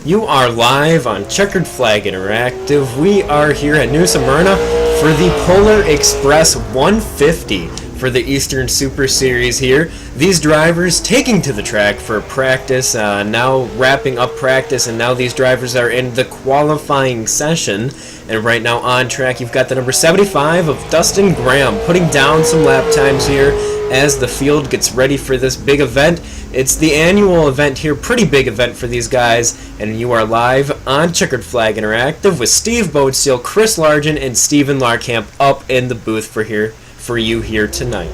You are live on Checkered Flag Interactive. We are here at New Smyrna for the Polar Express 150 for the Eastern Super Series here. These drivers taking to the track for practice, now wrapping up practice, and now these drivers are in the qualifying session. And right now on track, you've got the number 75 of Dustin Graham putting down some lap times here as the field gets ready for this big event. It's the annual event here, pretty big event for these guys, and you are live on Checkered Flag Interactive with Steve Boatsteel, Chris Largent, and Steven Larkamp up in the booth for you here tonight.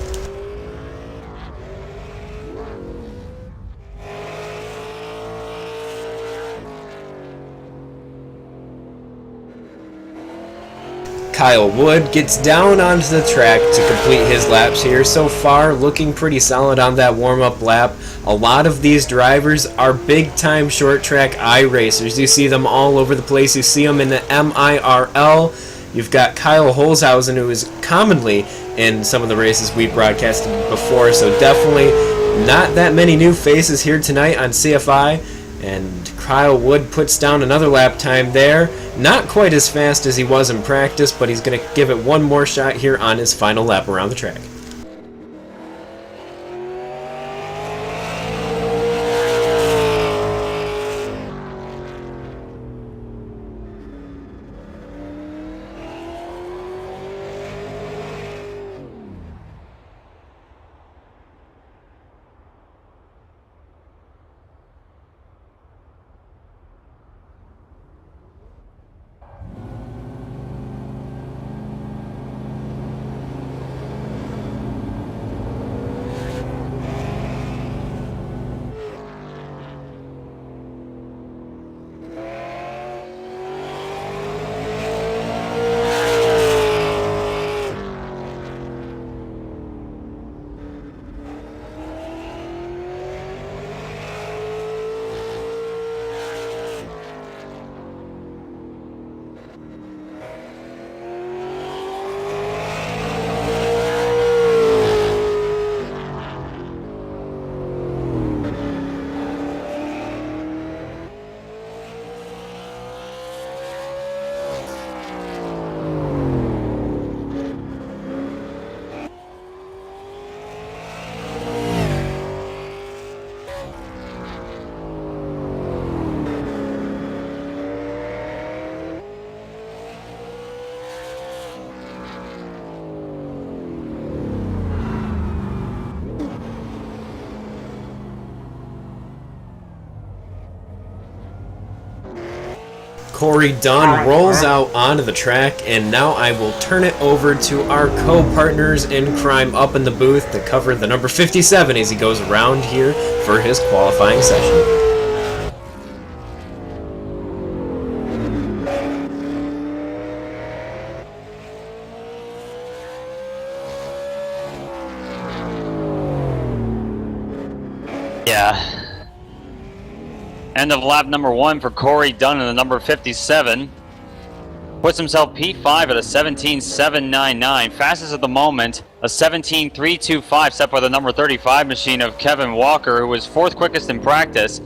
Kyle Wood gets down onto the track to complete his laps here. So far, looking pretty solid on that warm-up lap. A lot of these drivers are big-time short-track iRacers. You see them all over the place. You see them in the MIRL. You've got Kyle Holzhausen, who is commonly in some of the races we broadcasted before, so definitely not that many new faces here tonight on CFI. And Kyle Wood puts down another lap time there. Not quite as fast as he was in practice, but he's going to give it one more shot here on his final lap around the track. Corey Dunn rolls out onto the track, and now I will turn it over to our co-partners in crime up in the booth to cover the number 57 as he goes around here for his qualifying session. Yeah. End of lap number 1 for Corey Dunn in the number 57. Puts himself P5 at a 17.799. Fastest at the moment, a 17.325 set by the number 35 machine of Kevin Walker, who was 4th quickest in practice.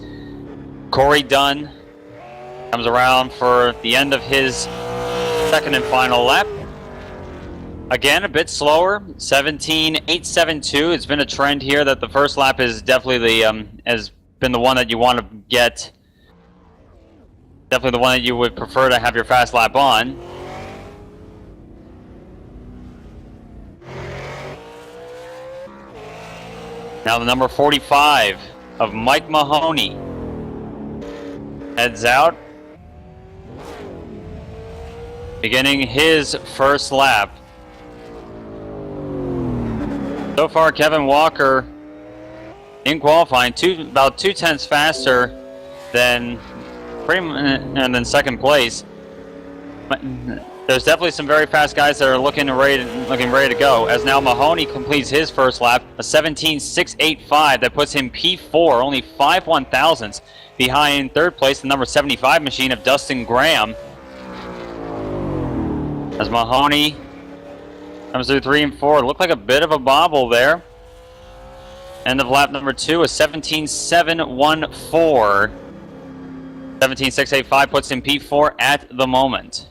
Corey Dunn comes around for the end of his second and final lap. Again, a bit slower, 17.872. It's been a trend here that the first lap is definitely has been the one that you want to get. Definitely the one that you would prefer to have your fast lap on. Now the number 45 of Mike Mahoney heads out, beginning his first lap. So far, Kevin Walker in qualifying about 2/10 faster than second place. But there's definitely some very fast guys that are looking ready to go. As now Mahoney completes his first lap, a 17.685 that puts him P4, only 5/1000ths behind third place, the number 75 machine of Dustin Graham. As Mahoney comes through 3 and 4, looked like a bit of a bobble there. End of lap number 2, a 17.714. 17.685 puts him P4 at the moment.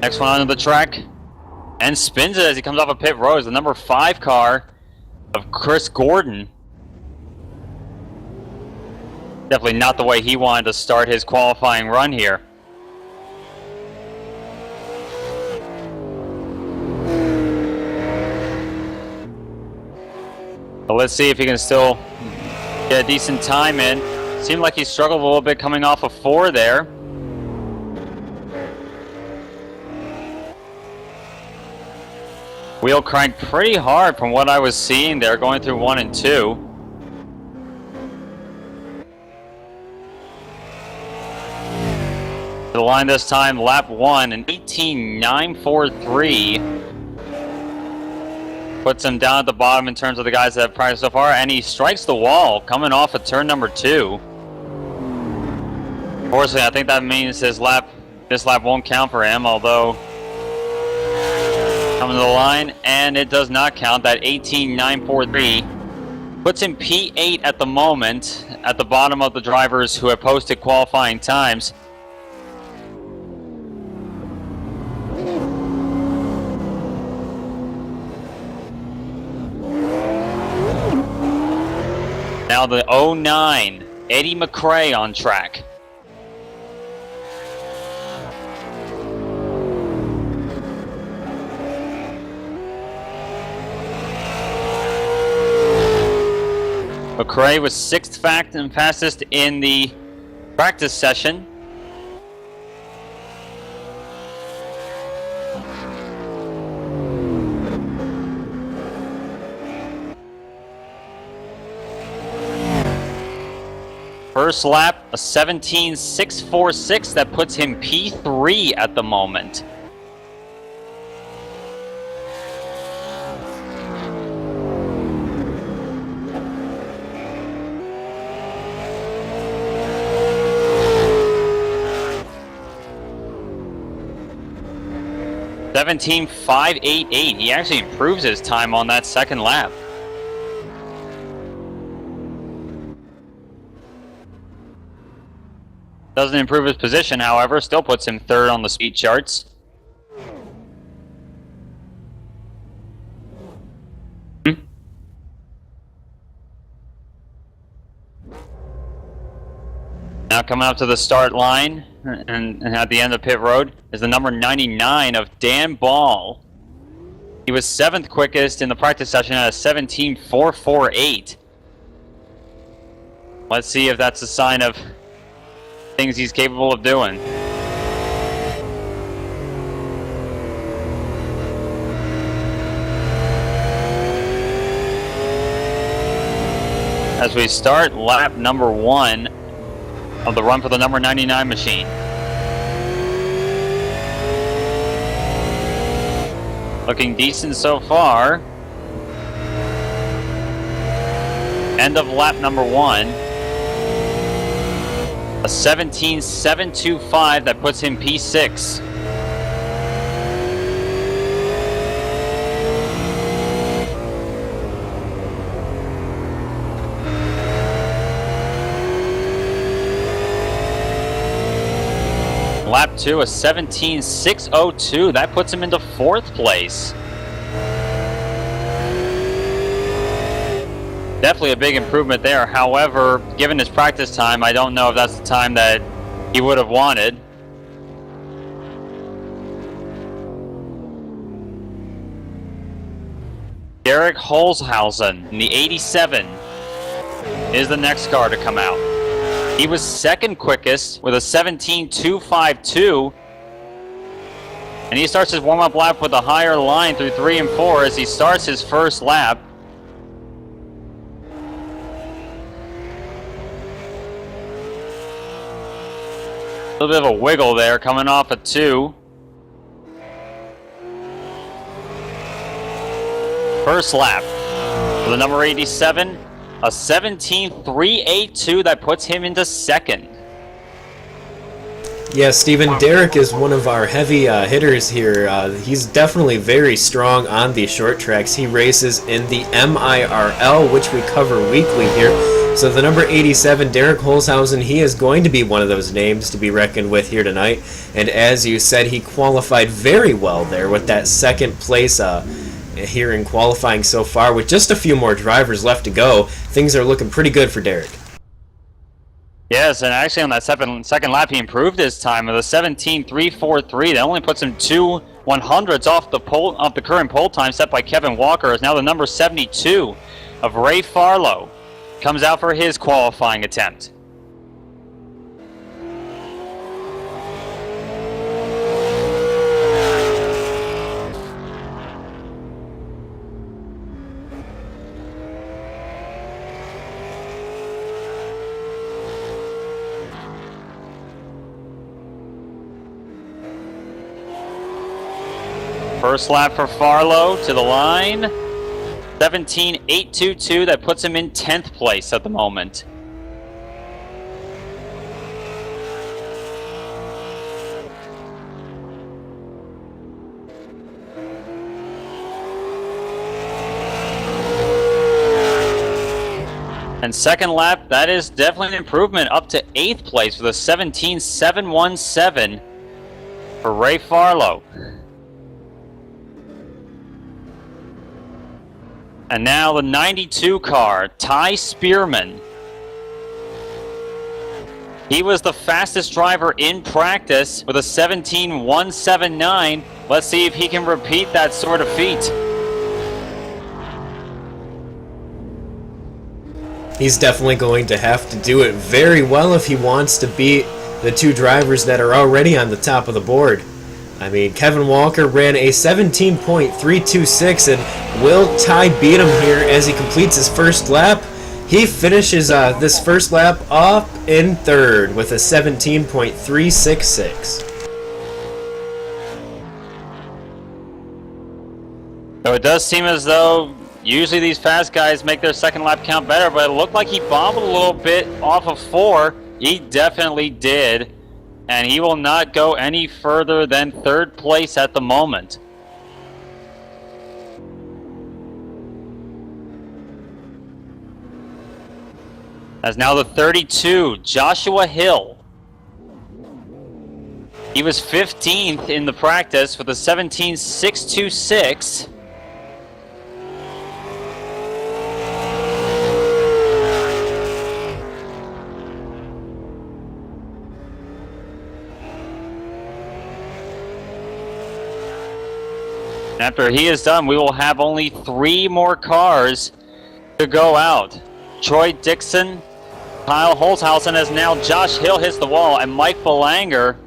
Next one onto the track. And spins it as he comes off a pit road. It's the number 5 car of Chris Gordon. Definitely not the way he wanted to start his qualifying run here. But let's see if he can still get a decent time in. Seemed like he struggled a little bit coming off of 4 there. Wheel cranked pretty hard from what I was seeing there going through 1 and 2. The line this time, lap 1, an 18.943. Puts him down at the bottom in terms of the guys that have practiced so far, and he strikes the wall coming off of turn number 2. Unfortunately, I think that means this lap won't count for him, although coming to the line, and it does not count. That 18.943 puts him P8 at the moment, at the bottom of the drivers who have posted qualifying times. Now the 09, Eddie McRae on track. McRae was 6th fastest in the practice session. First lap, a 17.646 that puts him P3 at the moment. $17.588. He actually improves his time on that second lap. Doesn't improve his position, however, still puts him 3rd on the speed charts. Now coming up to the start line and at the end of pit road is the number 99 of Dan Ball. He was 7th quickest in the practice session at a 17.448. Let's see if that's a sign of things he's capable of doing. As we start lap number 1 of the run for the number 99 machine. Looking decent so far. End of lap number 1. A 17.725 that puts him P6. Lap 2, a 17.602. That puts him into 4th place. Definitely a big improvement there. However, given his practice time, I don't know if that's the time that he would have wanted. Derek Holzhausen in the 87 is the next car to come out. He was 2nd quickest with a 17.252. And he starts his warm-up lap with a higher line through 3 and 4 as he starts his first lap. A little bit of a wiggle there coming off of 2. First lap for the number 87, a 17.382 that puts him into 2nd. Yeah, Steven, Derek is one of our heavy hitters here. He's definitely very strong on the short tracks. He races in the MIRL, which we cover weekly here. So the number 87, Derek Holzhausen, he is going to be one of those names to be reckoned with here tonight. And as you said, he qualified very well there with that second place here in qualifying so far. With just a few more drivers left to go, things are looking pretty good for Derek. Yes, and actually on that second lap, he improved his time with a 17.343. That only puts him 2/100ths off the current pole time set by Kevin Walker. Is now the number 72 of Ray Farlow comes out for his qualifying attempt. First lap for Farlow to the line. 17.822. That puts him in 10th place at the moment. And second lap, that is definitely an improvement up to 8th place with a 17.717 for Ray Farlow. And now the 92 car, Ty Spearman. He was the fastest driver in practice with a 17.179. Let's see if he can repeat that sort of feat. He's definitely going to have to do it very well if he wants to beat the two drivers that are already on the top of the board. I mean, Kevin Walker ran a 17.326, and will Ty beat him here as he completes his first lap? He finishes this first lap up in third with a 17.366. So it does seem as though usually these fast guys make their second lap count better, but it looked like he bobbled a little bit off of 4. He definitely did. And he will not go any further than third place at the moment. As now the 32, Joshua Hill. He was 15th in the practice with a 17.626. After he is done, we will have only 3 more cars to go out. Troy Dixon, Kyle Holzhausen, as now Josh Hill hits the wall, and Mike Belanger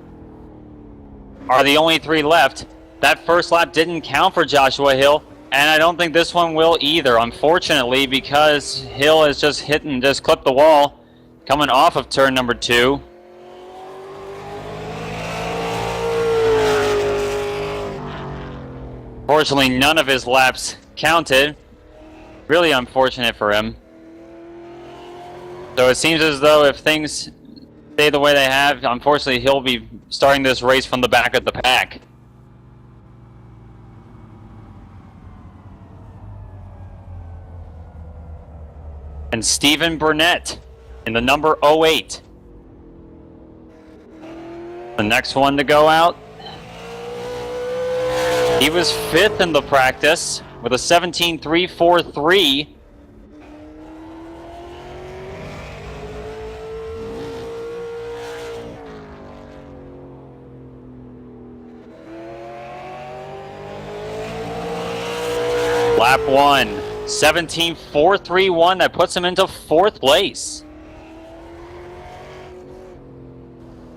are the only 3 left. That first lap didn't count for Joshua Hill, and I don't think this one will either, unfortunately, because Hill has just clipped the wall coming off of turn number 2. Fortunately, none of his laps counted. Really unfortunate for him. So it seems as though if things stay the way they have, unfortunately, he'll be starting this race from the back of the pack. And Stephen Burnett in the number 08. The next one to go out. He was 5th in the practice with a 17.343. Lap 1, 17.431. That puts him into 4th place.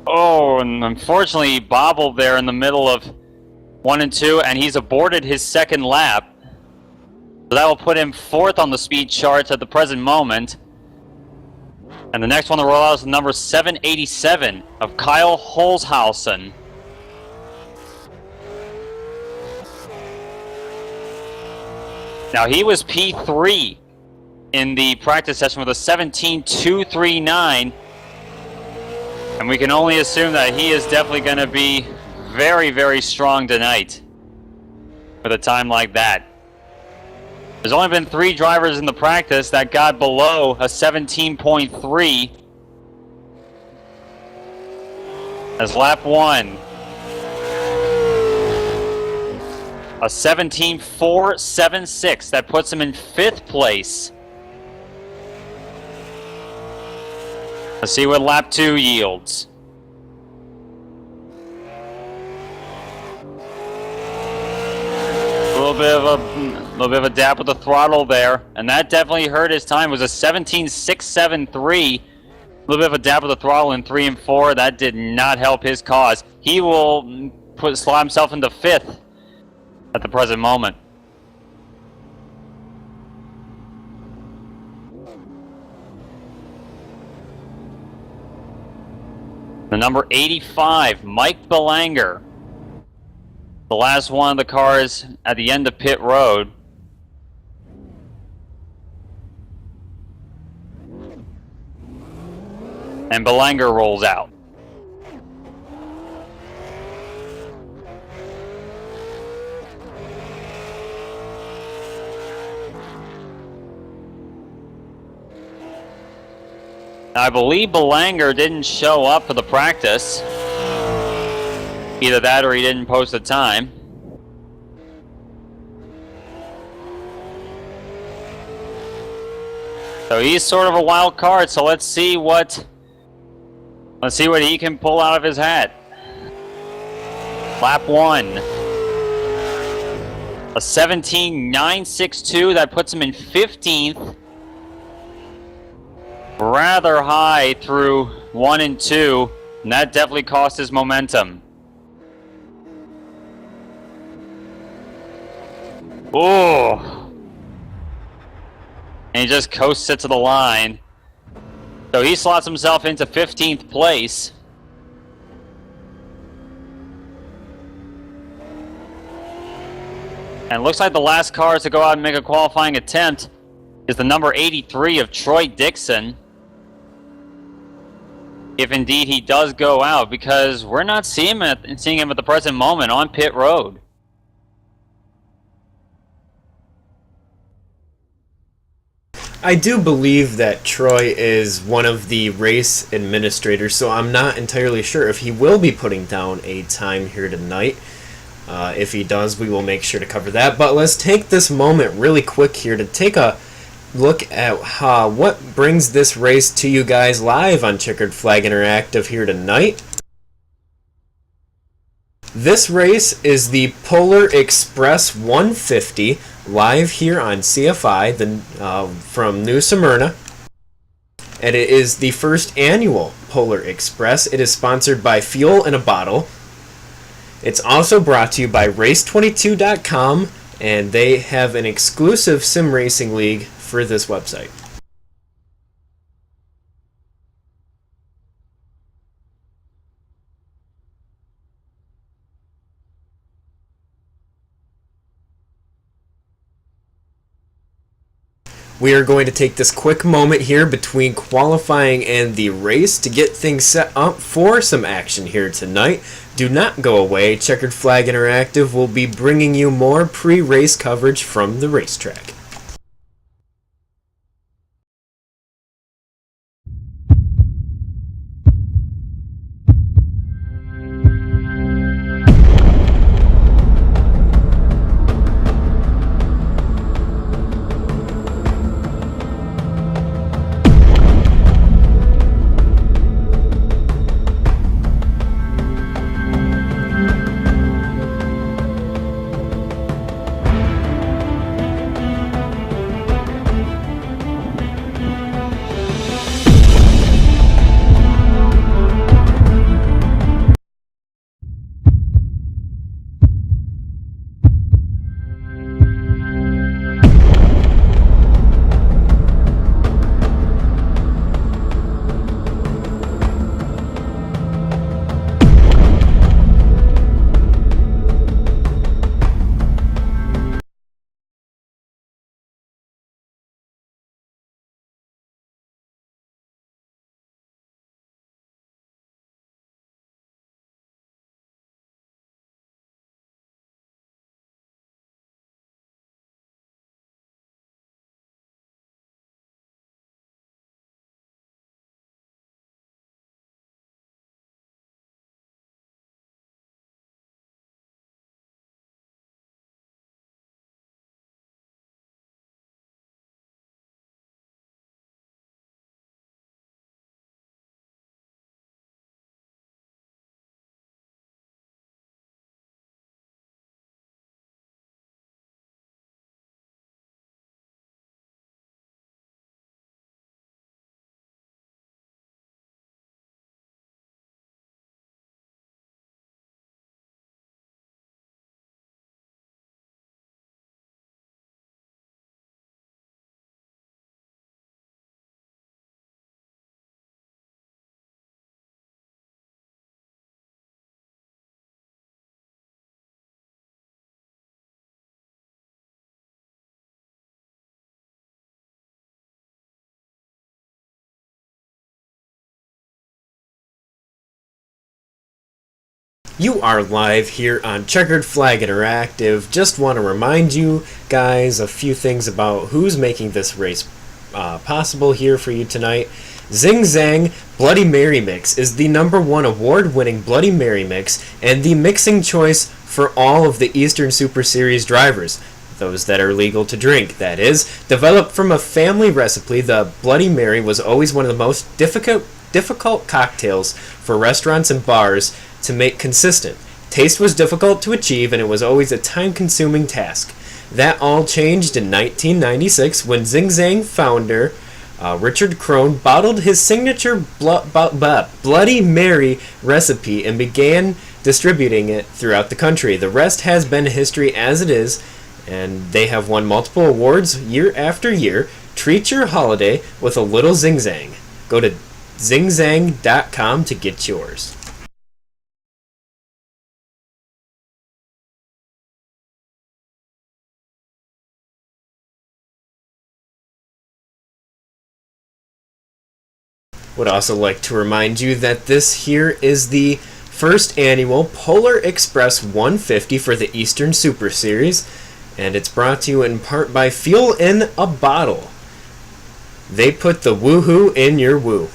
Oh, and unfortunately he bobbled there in the middle of 1 and 2, and he's aborted his second lap. So that will put him 4th on the speed charts at the present moment. And the next one to roll out is the number 787 of Kyle Holzhausen. Now he was P3 in the practice session with a 17.239. And we can only assume that he is definitely going to be very, very strong tonight with a time like that. There's only been 3 drivers in the practice that got below a 17.3 as lap 1. A 17.476 that puts him in 5th place. Let's see what lap 2 yields. A little bit of a dab with the throttle there, and that definitely hurt his time. It was a 17.673. A little bit of a dab with the throttle in 3 and 4. That did not help his cause. He will slot himself into 5th at the present moment. The number 85, Mike Belanger. The last one of the cars at the end of pit road. And Belanger rolls out. I believe Belanger didn't show up for the practice. Either that or he didn't post a time. So he's sort of a wild card, so let's see what he can pull out of his hat. Lap 1. A 17.962 that puts him in 15th. Rather high through 1 and 2, and that definitely cost his momentum. Oh, and he just coasts it to the line. So he slots himself into 15th place. And it looks like the last car to go out and make a qualifying attempt is the number 83 of Troy Dixon. If indeed he does go out, because we're not seeing him at the present moment on pit road. I do believe that Troy is one of the race administrators, so I'm not entirely sure if he will be putting down a time here tonight. If he does, we will make sure to cover that. But let's take this moment really quick here to take a look at what brings this race to you guys live on Checkered Flag Interactive here tonight. This race is the Polar Express 150 live here on CFI from New Smyrna. And it is the first annual Polar Express. It is sponsored by Fuel in a Bottle. It's also brought to you by Race22.com, and they have an exclusive sim racing league for this website. We are going to take this quick moment here between qualifying and the race to get things set up for some action here tonight. Do not go away. Checkered Flag Interactive will be bringing you more pre-race coverage from the racetrack. You are live here on Checkered Flag Interactive. Just want to remind you guys a few things about who's making this race possible here for you tonight. Zing Zang Bloody Mary Mix is the #1 award-winning Bloody Mary mix and the mixing choice for all of the Eastern Super Series drivers. Those that are legal to drink, that is. Developed from a family recipe, the Bloody Mary was always one of the most difficult cocktails for restaurants and bars to make consistent. Taste was difficult to achieve, and it was always a time-consuming task. That all changed in 1996 when Zing Zang founder Richard Crone bottled his signature Bloody Mary recipe and began distributing it throughout the country. The rest has been history as it is, and they have won multiple awards year after year. Treat your holiday with a little Zing Zang. Go to zingzang.com to get yours. Would also like to remind you that this here is the first annual Polar Express 150 for the Eastern Super Series, and it's brought to you in part by Fuel in a Bottle. They put the woohoo in your woo.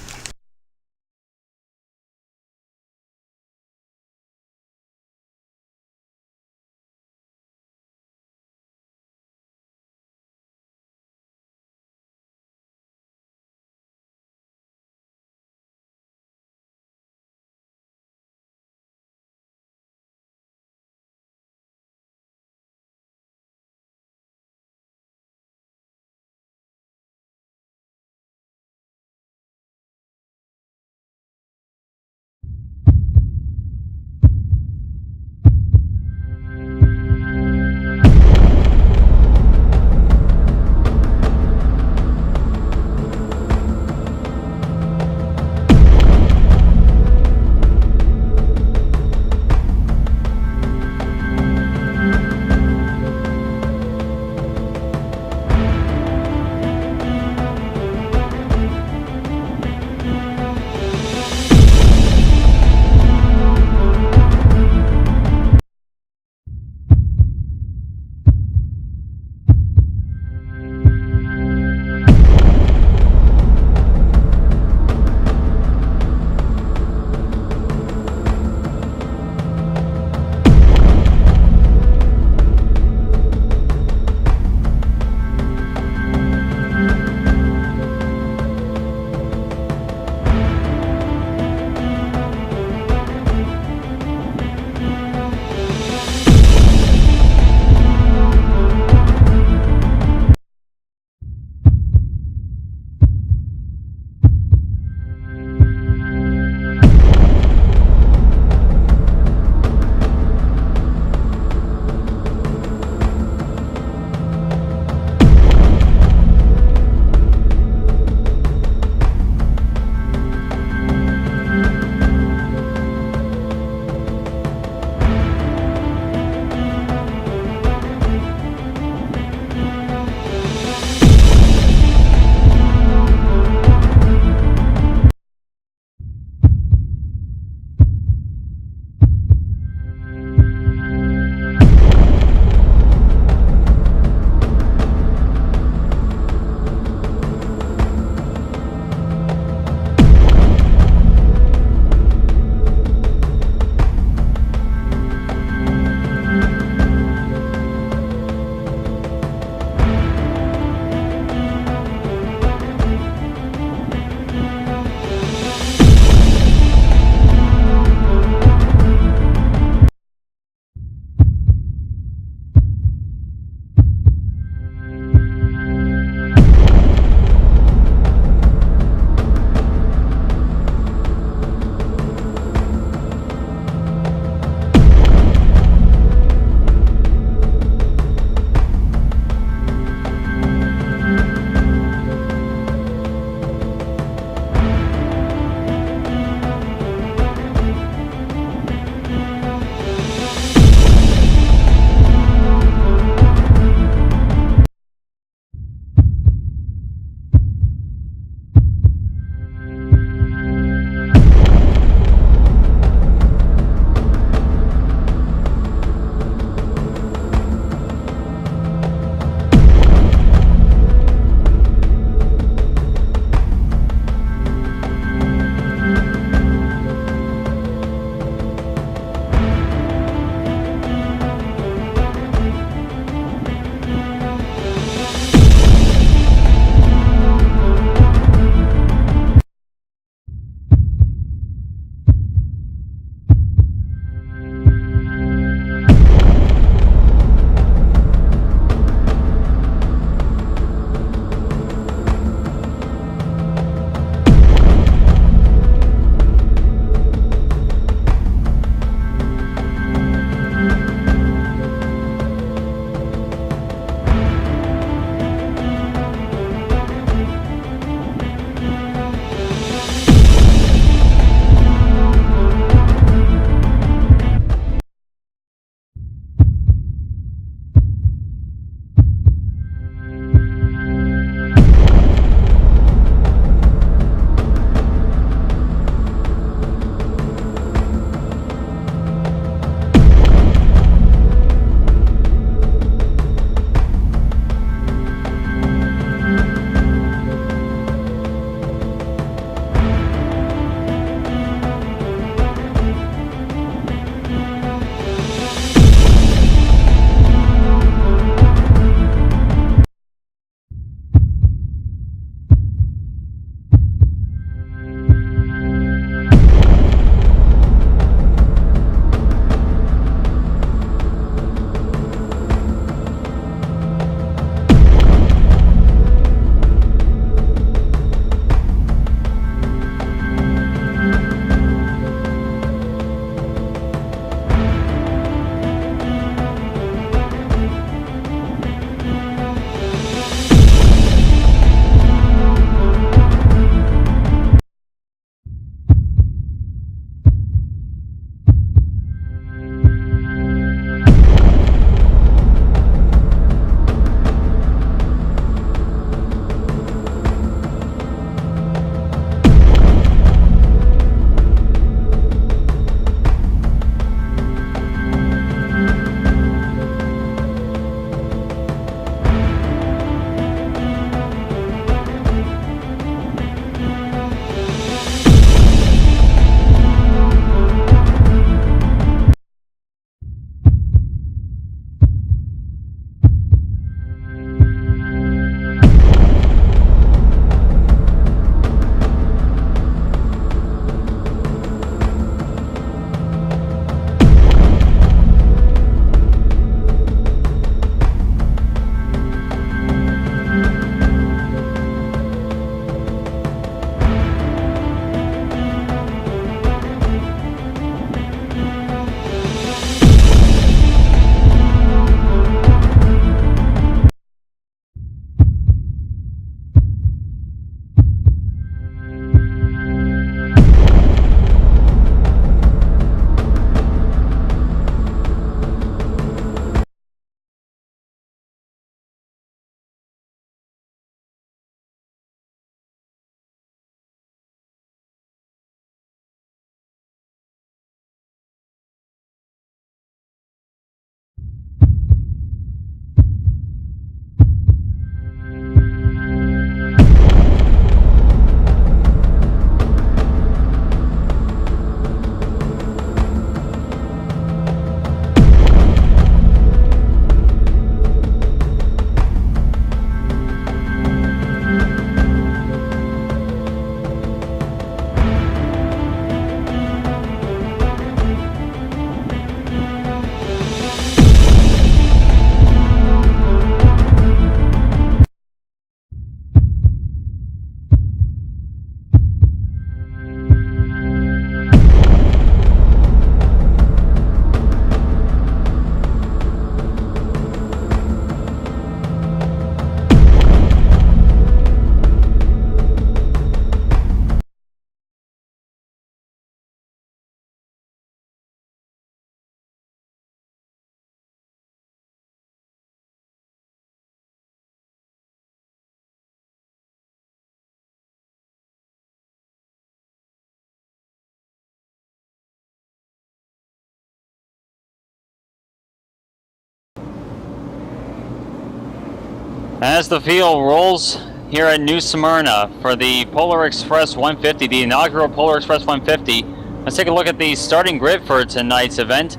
As the field rolls here at New Smyrna for the Polar Express 150, the inaugural Polar Express 150, let's take a look at the starting grid for tonight's event.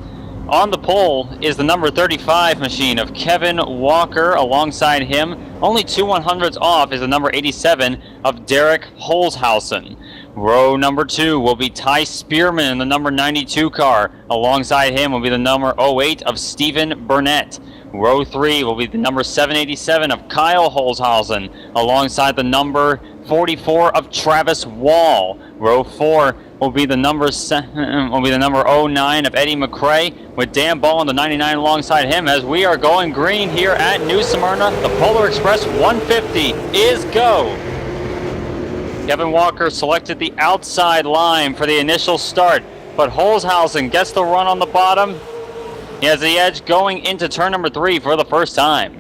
On the pole is the number 35 machine of Kevin Walker. Alongside him, only 2 100s off, is the number 87 of Derek Holzhausen. Row number 2 will be Ty Spearman in the number 92 car. Alongside him will be the number 08 of Stephen Burnett. Row 3 will be the number 787 of Kyle Holzhausen, alongside the number 44 of Travis Wall. Row 4 will be the number 09 of Eddie McCrae, with Dan Ball in the 99 alongside him. As we are going green here at New Smyrna, the Polar Express 150 is go. Kevin Walker selected the outside line for the initial start, but Holzhausen gets the run on the bottom. He has the edge going into turn number 3 for the first time.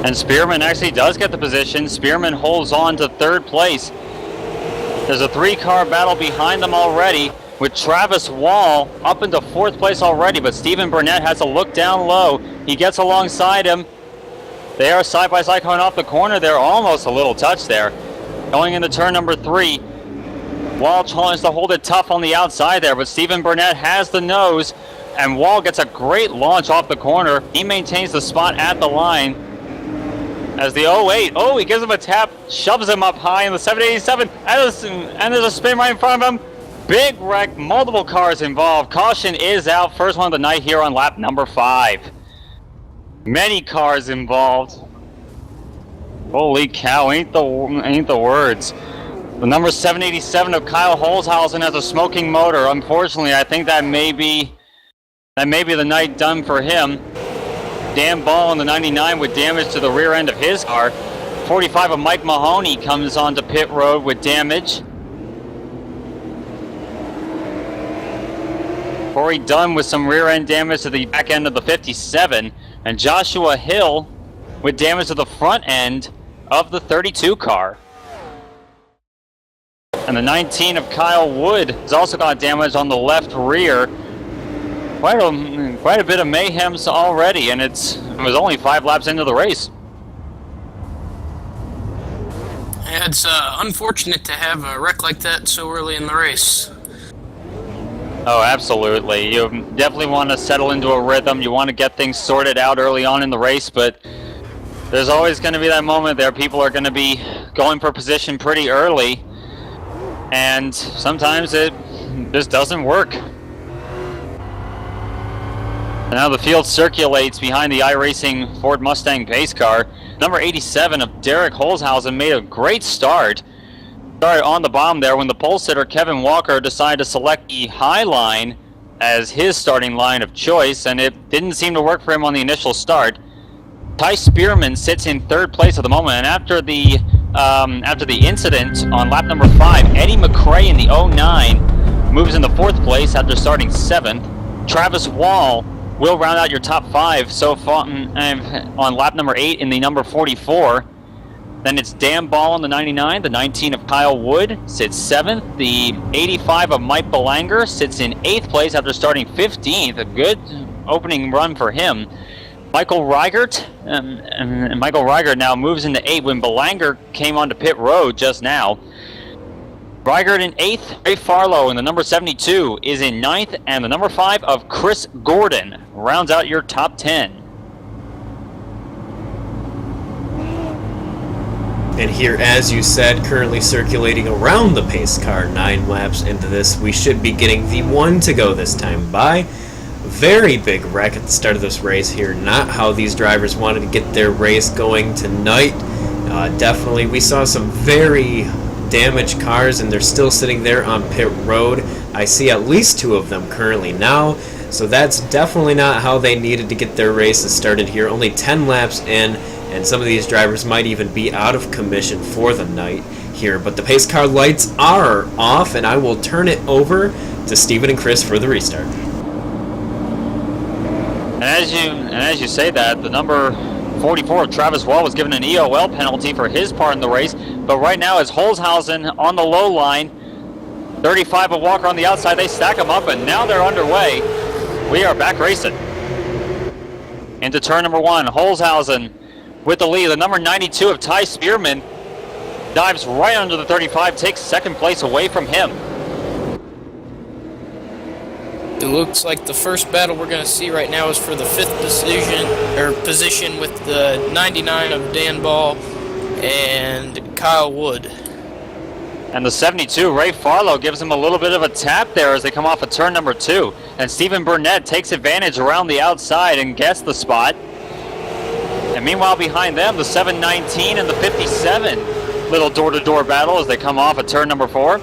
And Spearman actually does get the position. Spearman holds on to 3rd place. There's a 3-car battle behind them already, with Travis Wall up into 4th place already, but Stephen Burnett has to look down low. He gets alongside him. They are side by side coming off the corner. They're almost a little touch there. Going into turn number 3. Wall tries to hold it tough on the outside there, but Stephen Burnett has the nose, and Wall gets a great launch off the corner. He maintains the spot at the line. As the 08, he gives him a tap, shoves him up high in the 787, and there's a spin right in front of him. Big wreck, multiple cars involved. Caution is out. First one of the night here on lap number 5. Many cars involved. Holy cow, ain't the words. The number 787 of Kyle Holzhausen has a smoking motor. Unfortunately, I think that may be the night done for him. Dan Ball in the 99 with damage to the rear end of his car. 45 of Mike Mahoney comes onto pit road with damage. Corey Dunn with some rear end damage to the back end of the 57. And Joshua Hill with damage to the front end of the 32 car. And the 19 of Kyle Wood has also got damage on the left rear. Quite a bit of mayhem already, and it was only 5 laps into the race. Yeah, it's unfortunate to have a wreck like that so early in the race. Oh, absolutely. You definitely want to settle into a rhythm. You want to get things sorted out early on in the race, but there's always going to be that moment there. People are going to be going for position pretty early, and sometimes it just doesn't work. Now the field circulates behind the iRacing Ford Mustang pace car. Number 87 of Derek Holzhausen made a great start. Started on the bottom there when the pole sitter Kevin Walker decided to select the high line as his starting line of choice, and it didn't seem to work for him on the initial start. Ty Spearman sits in 3rd place at the moment, and after the incident on lap number 5, Eddie McCrae in the 09 moves into 4th place after starting 7th. Travis Wall will round out your top 5 so far on lap number 8 in the number 44. Then it's Dan Ball on the 99, the 19 of Kyle Wood sits 7th, the 85 of Mike Belanger sits in 8th place after starting 15th, a good opening run for him. Michael Reigert, and Michael Reigert now moves into 8th when Belanger came onto pit road just now. Reigert in 8th, Ray Farlow in the number 72 is in 9th, and the number 5 of Chris Gordon rounds out your top 10. And here, as you said, currently circulating around the pace car, 9 laps into this, we should be getting the 1 to go this time by. Very big wreck at the start of this race here, not how these drivers wanted to get their race going tonight. Definitely, we saw some very damaged cars, and they're still sitting there on pit road. I see at least 2 of them currently now. So that's definitely not how they needed to get their races started here. Only 10 laps in, and some of these drivers might even be out of commission for the night here. But the pace car lights are off, and I will turn it over to Steven and Chris for the restart. And as you say that, the number 44 of Travis Wall was given an EOL penalty for his part in the race, but right now is Holzhausen on the low line, 35 of Walker on the outside. They stack them up, and now they're underway. We are back racing. Into turn number 1, Holzhausen with the lead. The number 92 of Ty Spearman dives right under the 35, takes second place away from him. It looks like the first battle we're going to see right now is for the 5th position with the 99 of Dan Ball and Kyle Wood. And the 72, Ray Farlow, gives him a little bit of a tap there as they come off of turn number 2. And Stephen Burnett takes advantage around the outside and gets the spot. And meanwhile behind them, the 719 and the 57, little door-to-door battle as they come off of turn number 4.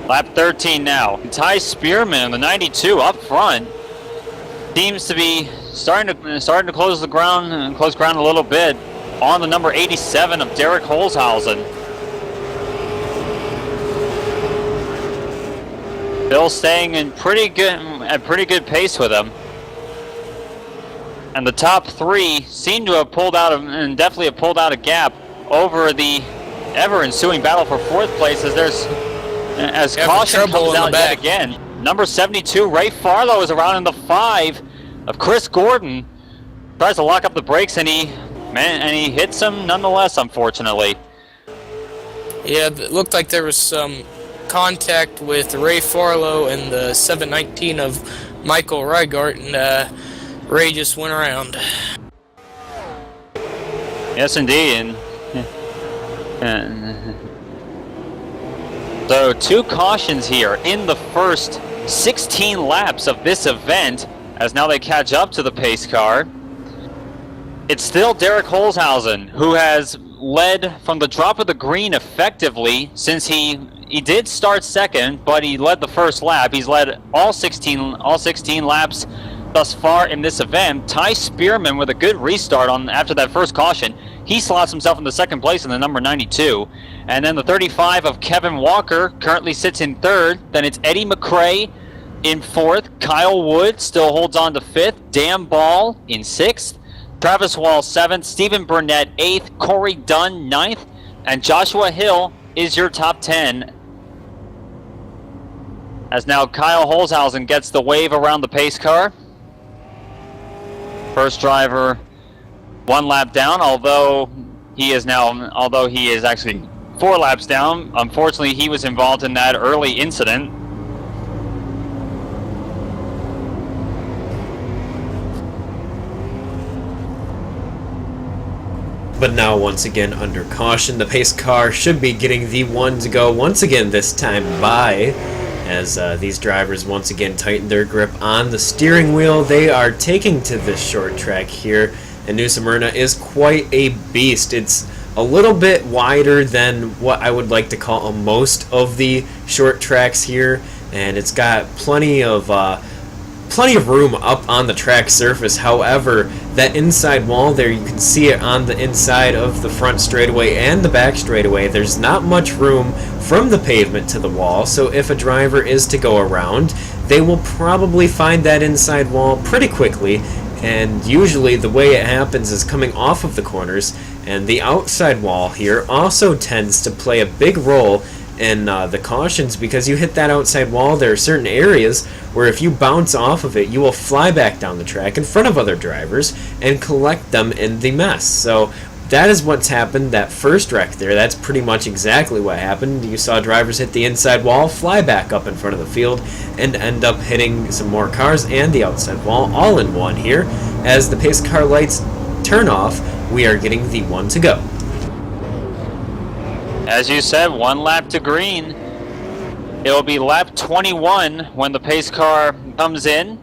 Lap 13 now. Ty Spearman, the 92 up front, seems to be starting to close ground a little bit on the number 87 of Derek Holzhausen. Bill staying in pretty good pace with him. And the top 3 seem to have pulled out and definitely have pulled out a gap over the ever ensuing battle for 4th place as caution comes out yet again. Number 72, Ray Farlow, is around in the 5 of Chris Gordon. Tries to lock up the brakes, and he hits him nonetheless, unfortunately. Yeah, it looked like there was some contact with Ray Farlow and the 719 of Michael Reigart, and Ray just went around. Yes, indeed. So 2 cautions here in the first 16 laps of this event, as now they catch up to the pace car. It's still Derek Holzhausen, who has led from the drop of the green effectively since he did start second, but he led the first lap. He's led all 16 laps thus far in this event. Ty Spearman with a good restart after that first caution. He slots himself into second place in the number 92. And then the 35 of Kevin Walker currently sits in 3rd. Then it's Eddie McRae in 4th. Kyle Wood still holds on to 5th. Dan Ball in 6th. Travis Wall 7th. Stephen Burnett 8th. Corey Dunn 9th. And Joshua Hill is your top 10. As now Kyle Holzhausen gets the wave around the pace car. First driver 1 lap down, although he is actually 4 laps down. Unfortunately, he was involved in that early incident. But now once again under caution, the pace car should be getting the 1 to go once again, this time by, as these drivers once again tighten their grip on the steering wheel. They are taking to this short track here, and New Smyrna is quite a beast. It's a little bit wider than what I would like to call most of the short tracks here, and it's got plenty of room up on the track surface. However, that inside wall there, you can see it on the inside of the front straightaway and the back straightaway. There's not much room from the pavement to the wall, so if a driver is to go around, they will probably find that inside wall pretty quickly. And usually the way it happens is coming off of the corners, and the outside wall here also tends to play a big role in the cautions, because you hit that outside wall, there are certain areas where if you bounce off of it, you will fly back down the track in front of other drivers and collect them in the mess. So that is what's happened. That first wreck there, that's pretty much exactly what happened. You saw drivers hit the inside wall, fly back up in front of the field, and end up hitting some more cars and the outside wall all in one here. As the pace car lights turn off, we are getting the 1 to go. As you said, 1 lap to green. It will be lap 21 when the pace car comes in.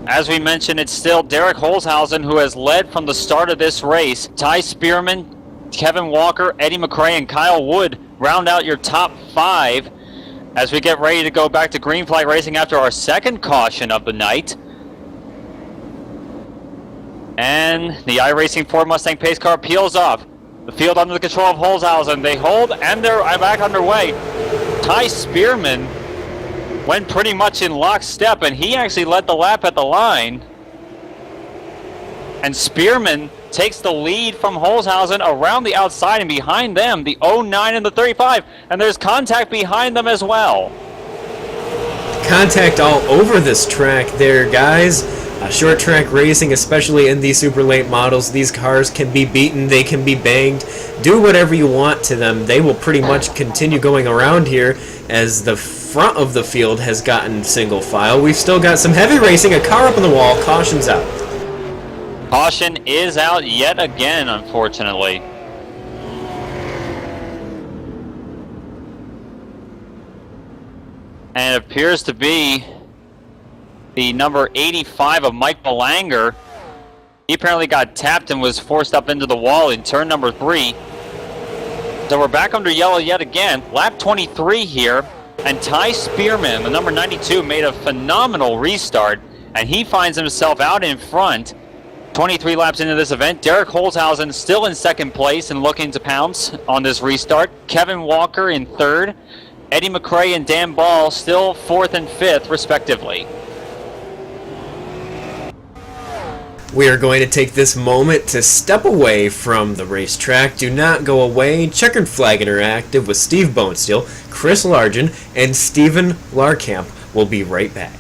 As we mentioned, it's still Derek Holzhausen who has led from the start of this race. Ty Spearman, Kevin Walker, Eddie McRae, and Kyle Wood round out your top 5. as we get ready to go back to green flag racing after our second caution of the night. And the iRacing Ford Mustang pace car peels off. The field under the control of Holzhausen. They hold and they're back underway. Ty Spearman went pretty much in lockstep, and he actually led the lap at the line. And Spearman takes the lead from Holzhausen around the outside, and behind them, the 09 and the 35. And there's contact behind them as well. Contact all over this track there, guys. Short track racing, especially in these super late models, these cars can be beaten, they can be banged. Do whatever you want to them. They will pretty much continue going around here as the front of the field has gotten single file. We've still got some heavy racing, a car up on the wall, caution's out. Caution is out yet again, unfortunately. And it appears to be the number 85 of Mike Belanger. He apparently got tapped and was forced up into the wall in turn number 3. So we're back under yellow yet again. Lap 23 here. And Ty Spearman, the number 92, made a phenomenal restart. And he finds himself out in front. 23 laps into this event. Derek Holzhausen still in second place and looking to pounce on this restart. Kevin Walker in third. Eddie McRae and Dan Ball still fourth and fifth, respectively. We are going to take this moment to step away from the racetrack. Do not go away. Checkered Flag Interactive with Steve Bonesteel, Chris Largen, and Steven Larkamp will be right back.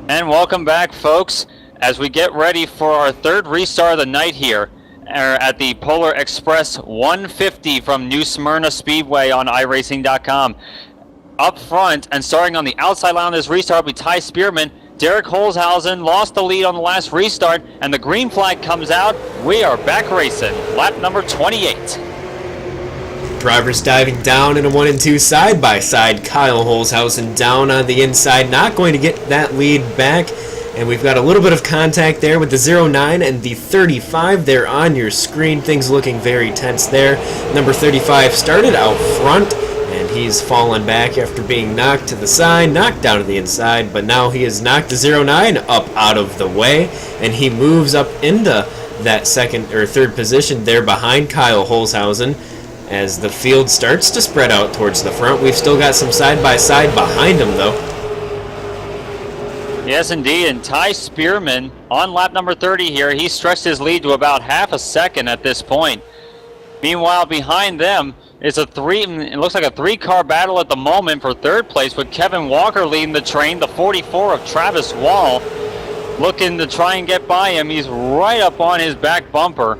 And welcome back, folks, as we get ready for our third restart of the night here at the Polar Express 150 from New Smyrna Speedway on iRacing.com. Up front and starting on the outside line of this restart will be Ty Spearman. Derek Holzhausen lost the lead on the last restart, and the green flag comes out. We are back racing. Lap number 28. Drivers diving down in a 1 and 2 side by side. Kyle Holzhausen down on the inside, not going to get that lead back. And we've got a little bit of contact there with the 09 and the 35 there on your screen. Things looking very tense there. Number 35 started out front, and he's fallen back after being knocked to the side, knocked down to the inside, but now he has knocked the 09 up out of the way, and he moves up into that second or third position there behind Kyle Holzhausen. As the field starts to spread out towards the front, we've still got some side-by-side behind him, though. Yes, indeed, and Ty Spearman on lap number 30 here. He stretched his lead to about half a second at this point. Meanwhile, behind them is it looks like a three-car battle at the moment for third place, with Kevin Walker leading the train, the 44 of Travis Wall, looking to try and get by him. He's right up on his back bumper.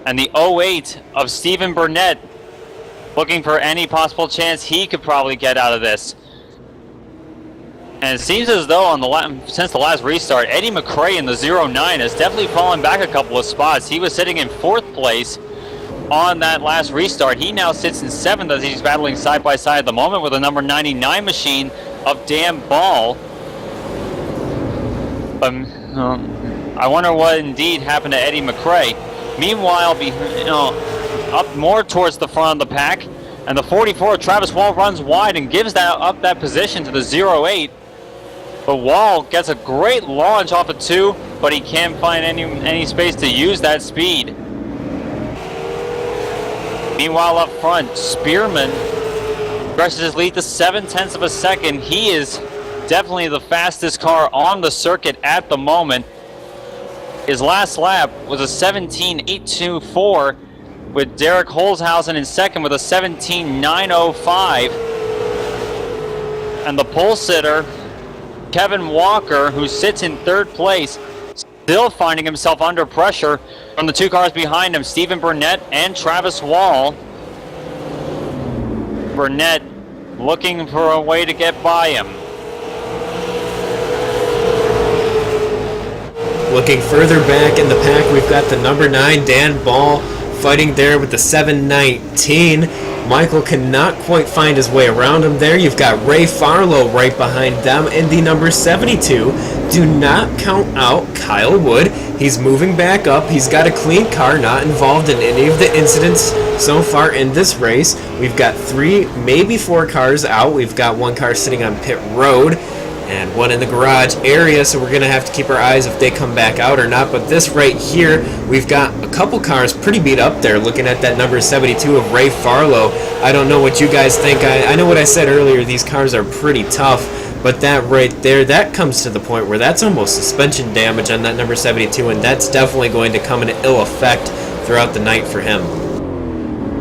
And the 08 of Stephen Burnett, looking for any possible chance he could probably get out of this. And it seems as though since the last restart, Eddie McRae in the 09 has definitely fallen back a couple of spots. He was sitting in 4th place on that last restart. He now sits in 7th as he's battling side by side at the moment with the number 99 machine of Dan Ball. I wonder what indeed happened to Eddie McRae. Meanwhile, up more towards the front of the pack, and the 44 Travis Wall runs wide and gives up that position to the 08. But Wall gets a great launch off of 2, but he can't find any space to use that speed. Meanwhile, up front, Spearman stretches his lead to 0.7 of a second. He is definitely the fastest car on the circuit at the moment. His last lap was a 17.824, with Derek Holzhausen in second with a 17.905. And the pole sitter, Kevin Walker, who sits in 3rd place, still finding himself under pressure from the 2 cars behind him, Stephen Burnett and Travis Wall. Burnett looking for a way to get by him. Looking further back in the pack, we've got the number 9, Dan Ball, fighting there with the 719. Michael cannot quite find his way around him there. You've got Ray Farlow right behind them in the number 72. Do not count out Kyle Wood. He's moving back up. He's got a clean car, not involved in any of the incidents so far in this race. We've got 3, maybe 4 cars out. We've got 1 car sitting on pit road and 1 in the garage area, so we're going to have to keep our eyes if they come back out or not. But this right here, we've got a couple cars pretty beat up there, looking at that number 72 of Ray Farlow. I don't know what you guys think. I know what I said earlier, these cars are pretty tough, but that right there, that comes to the point where that's almost suspension damage on that number 72, and that's definitely going to come into ill effect throughout the night for him.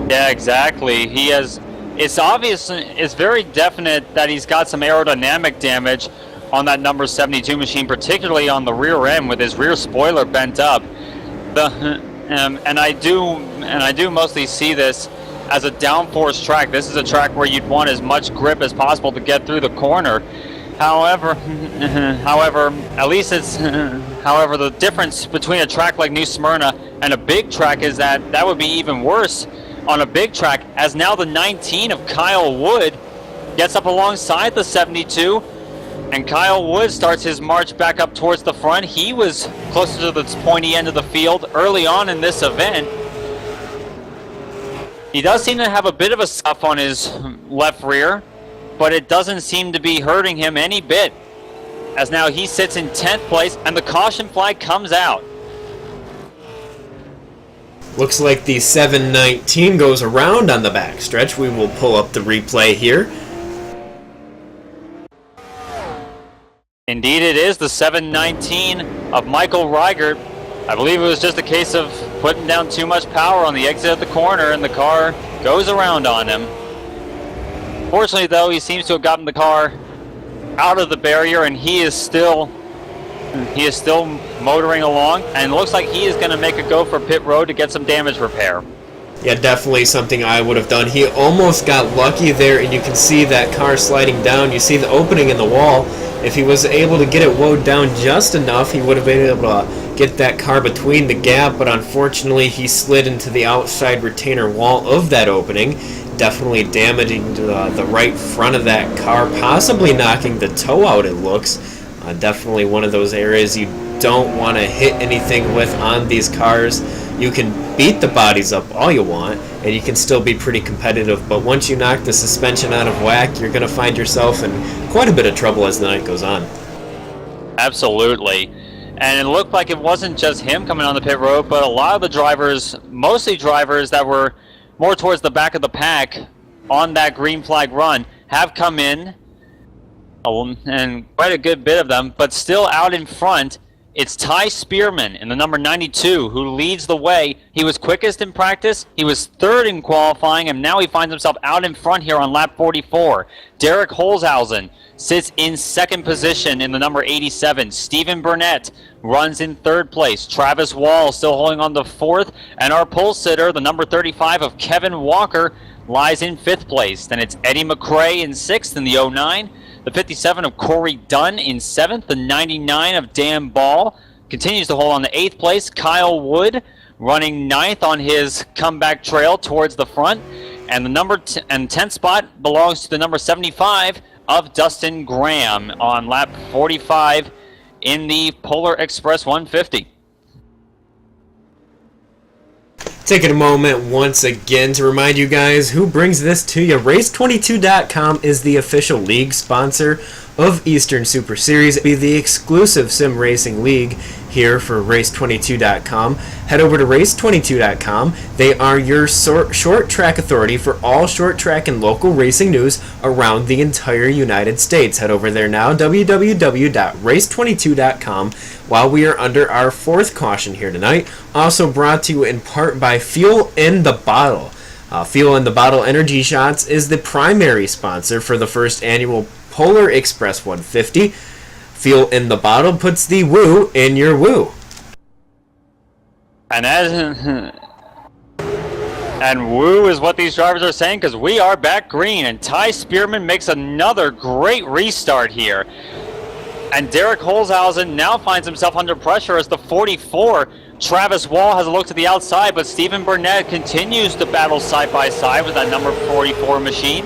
Yeah, exactly. He has... It's obvious, it's very definite that he's got some aerodynamic damage on that number 72 machine, particularly on the rear end with his rear spoiler bent up. And I do mostly see this as a downforce track. This is a track where you'd want as much grip as possible to get through the corner. However, at least the difference between a track like New Smyrna and a big track is that would be even worse on a big track, as now the 19 of Kyle Wood gets up alongside the 72, and Kyle Wood starts his march back up towards the front. He was closer to the pointy end of the field early on in this event. He does seem to have a bit of a scuff on his left rear, but it doesn't seem to be hurting him any bit, as now he sits in 10th place and the caution flag comes out. Looks like the 719 goes around on the backstretch. We will pull up the replay here. Indeed it is the 719 of Michael Reigert. I believe it was just a case of putting down too much power on the exit of the corner, and the car goes around on him. Fortunately, though, he seems to have gotten the car out of the barrier, and he is still motoring along, and looks like he is going to make a go for pit road to get some damage repair. Yeah, definitely something I would have done. He almost got lucky there, and you can see that car sliding down. You see the opening in the wall. If he was able to get it wound down just enough, he would have been able to get that car between the gap, but unfortunately he slid into the outside retainer wall of that opening, definitely damaging the right front of that car, possibly knocking the toe out, it looks. Definitely one of those areas you don't want to hit anything with on these cars. You can beat the bodies up all you want, and you can still be pretty competitive, but once you knock the suspension out of whack, you're going to find yourself in quite a bit of trouble as the night goes on. Absolutely. And it looked like it wasn't just him coming on the pit road, but a lot of the drivers, mostly drivers that were more towards the back of the pack on that green flag run, have come in, and quite a good bit of them, but still out in front It's Ty Spearman in the number 92 who leads the way. He was quickest in practice, he was third in qualifying, and now he finds himself out in front here on lap 44. Derek Holzhausen sits in second position in the number 87. Stephen Burnett runs in third place. Travis Wall still holding on to fourth, and our pole sitter, the number 35 of Kevin Walker, lies in fifth place. Then it's Eddie McRae in sixth in the 09. The 57 of Corey Dunn in 7th. The 99 of Dan Ball continues to hold on to 8th place. Kyle Wood running 9th on his comeback trail towards the front. And the number 10th spot belongs to the number 75 of Dustin Graham on lap 45 in the Polar Express 150. Taking a moment once again to remind you guys who brings this to you. Race22.com is the official league sponsor of Eastern Super Series. It'll be the exclusive sim racing league here for Race22.com. Head over to Race22.com. They are your short track authority for all short track and local racing news around the entire United States. Head over there now, www.race22.com. While we are under our fourth caution here tonight, also brought to you in part by Fuel in the Bottle. Fuel in the Bottle Energy Shots is the primary sponsor for the first annual Polar Express 150. Fuel in the Bottle puts the woo in your woo. And woo is what these drivers are saying, because we are back green, and Ty Spearman makes another great restart here. And Derek Holzhausen now finds himself under pressure as the 44. Travis Wall has a look to the outside, but Stephen Burnett continues to battle side by side with that number 44 machine.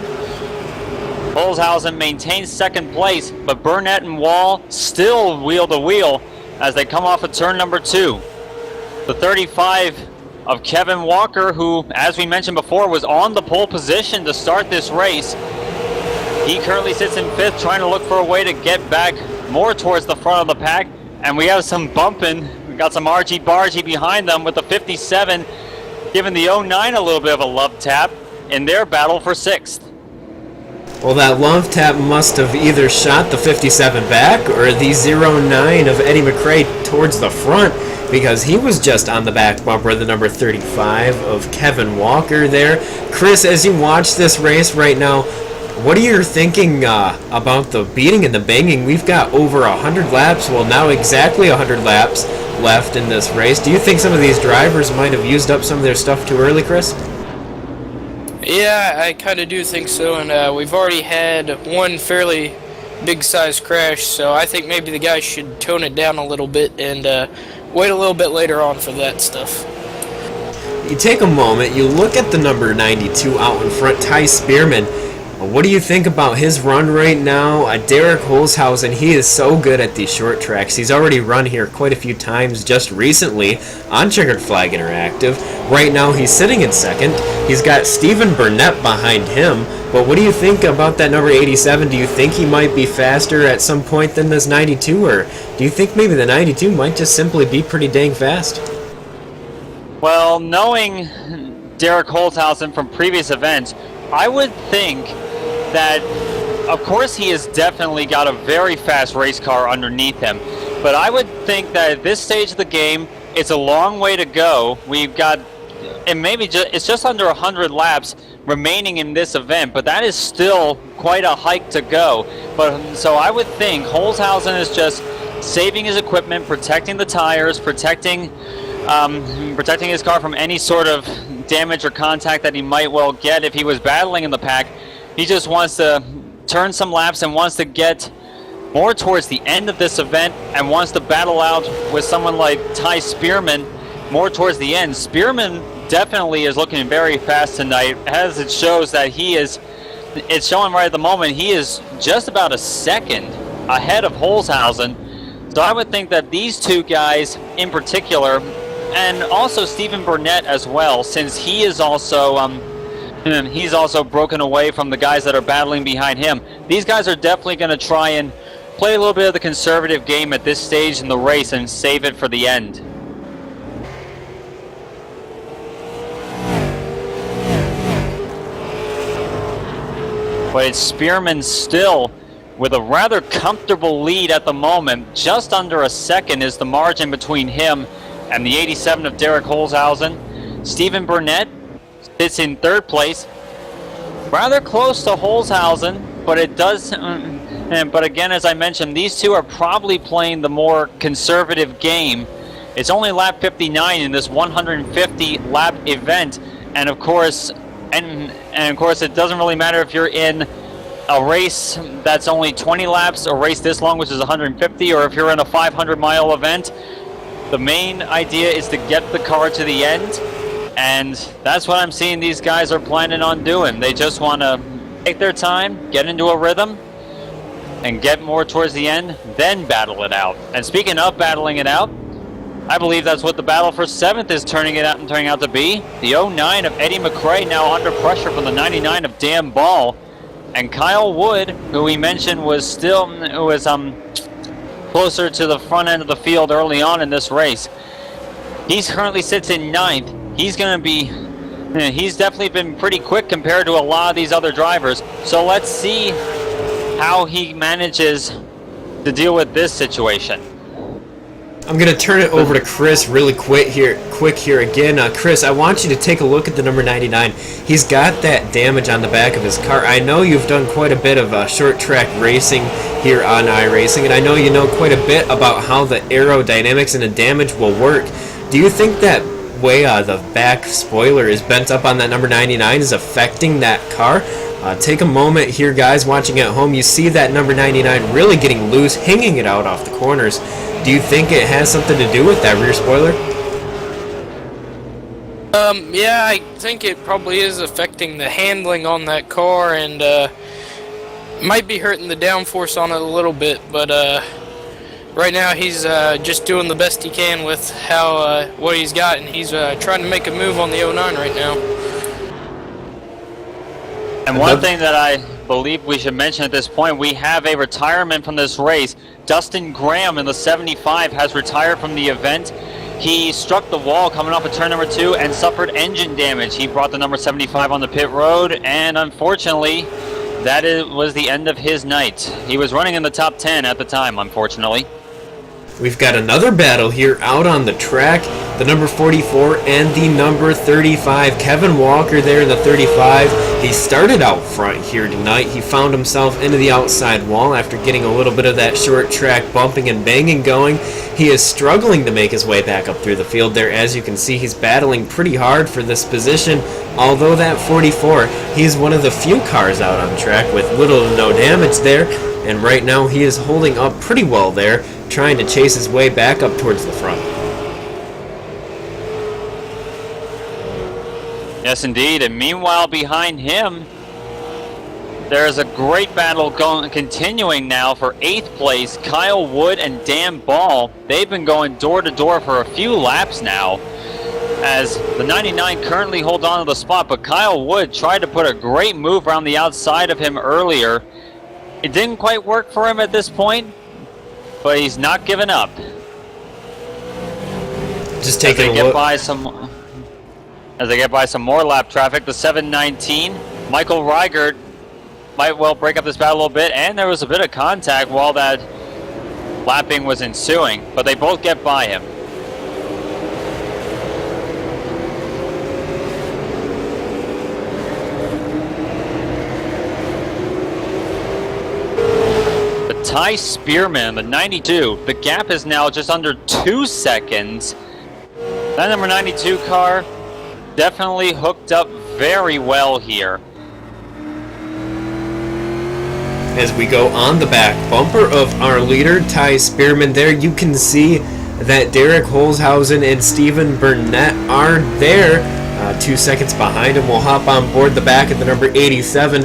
Holzhausen maintains second place, but Burnett and Wall still wheel to wheel as they come off of turn number 2. The 35 of Kevin Walker, who, as we mentioned before, was on the pole position to start this race. He currently sits in 5th, trying to look for a way to get back more towards the front of the pack. And we have some bumping. We got some argy-bargy behind them with the 57 giving the 09 a little bit of a love tap in their battle for 6th. Well, that love tap must have either shot the 57 back or the 09 of Eddie McRae towards the front, because he was just on the back bumper, the number 35 of Kevin Walker there. Chris, as you watch this race right now, what are you thinking about the beating and the banging? We've got over 100 laps, well now exactly 100 laps left in this race. Do you think some of these drivers might have used up some of their stuff too early, Chris? Yeah, I kind of do think so, and we've already had one fairly big-sized crash, so I think maybe the guys should tone it down a little bit and wait a little bit later on for that stuff. You take a moment, you look at the number 92 out in front, Ty Spearman. What do you think about his run right now? Derek Holzhausen, he is so good at these short tracks. He's already run here quite a few times just recently on Checkered Flag Interactive. Right now he's sitting in second. He's got Stephen Burnett behind him. But what do you think about that number 87? Do you think he might be faster at some point than this 92? Or do you think maybe the 92 might just simply be pretty dang fast? Well, knowing Derek Holzhausen from previous events, I would think that, of course, he has definitely got a very fast race car underneath him. But I would think that at this stage of the game, it's a long way to go. We've got, and maybe it's just under 100 laps remaining in this event, but that is still quite a hike to go. But so I would think Holzhausen is just saving his equipment, protecting the tires, protecting his car from any sort of damage or contact that he might well get if he was battling in the pack. He just wants to turn some laps and wants to get more towards the end of this event and wants to battle out with someone like Ty Spearman more towards the end. Spearman definitely is looking very fast tonight, as it shows that it's showing right at the moment, he is just about a second ahead of Holzhausen. So I would think that these two guys in particular, and also Stephen Burnett as well, since he is also he's also broken away from the guys that are battling behind him. These guys are definitely going to try and play a little bit of the conservative game at this stage in the race and save it for the end. But it's Spearman still with a rather comfortable lead at the moment. Just under a second is the margin between him and the 87 of Derek Holzhausen. Stephen Burnett sits in third place, rather close to Holzhausen, but it does. But again, as I mentioned, these two are probably playing the more conservative game. It's only lap 59 in this 150 lap event, and of course, it doesn't really matter if you're in a race that's only 20 laps, a race this long, which is 150, or if you're in a 500-mile event. The main idea is to get the car to the end, and that's what I'm seeing these guys are planning on doing. They just want to take their time, get into a rhythm, and get more towards the end, then battle it out. And speaking of battling it out, I believe that's what the battle for 7th is turning out to be. The 09 of Eddie McRae now under pressure from the 99 of Dan Ball. And Kyle Wood, who we mentioned was closer to the front end of the field early on in this race. He currently sits in 9th. He's definitely been pretty quick compared to a lot of these other drivers. So let's see how he manages to deal with this situation. I'm going to turn it over to Chris really quick here again. Chris, I want you to take a look at the number 99. He's got that damage on the back of his car. I know you've done quite a bit of short track racing here on iRacing, and I know you know quite a bit about how the aerodynamics and the damage will work. Do you think that way the back spoiler is bent up on that number 99 is affecting that car? Take a moment here, guys, watching at home. You see that number 99 really getting loose, hanging it out off the corners. Do you think it has something to do with that rear spoiler? Yeah, I think it probably is affecting the handling on that car, and might be hurting the downforce on it a little bit, but right now he's just doing the best he can with what he's got, and he's trying to make a move on the 09 right now. And one thing that I believe we should mention at this point, we have a retirement from this race. Dustin Graham in the 75 has retired from the event. He struck the wall coming off of turn number 2 and suffered engine damage. He brought the number 75 on the pit road, and unfortunately, was the end of his night. He was running in the top 10 at the time, unfortunately. We've got another battle here out on the track. The number 44 and the number 35. Kevin Walker there in the 35. He started out front here tonight. He found himself into the outside wall after getting a little bit of that short track bumping and banging going. He is struggling to make his way back up through the field there. As you can see, he's battling pretty hard for this position. Although that 44, he's one of the few cars out on track with little to no damage there. And right now he is holding up pretty well there, trying to chase his way back up towards the front. Yes, indeed. And meanwhile, behind him, there's a great battle continuing now for 8th place. Kyle Wood and Dan Ball. They've been going door to door for a few laps now, as the 99 currently hold on to the spot. But Kyle Wood tried to put a great move around the outside of him earlier. It didn't quite work for him at this point, but he's not giving up. Just taking a look. As they get by some more lap traffic, the 719, Michael Reigert might well break up this battle a little bit, and there was a bit of contact while that lapping was ensuing, but they both get by him. Ty Spearman, the 92. The gap is now just under 2 seconds. That number 92 car definitely hooked up very well here. As we go on the back bumper of our leader, Ty Spearman there, you can see that Derek Holzhausen and Stephen Burnett are there. 2 seconds behind him. We'll hop on board the back of the number 87.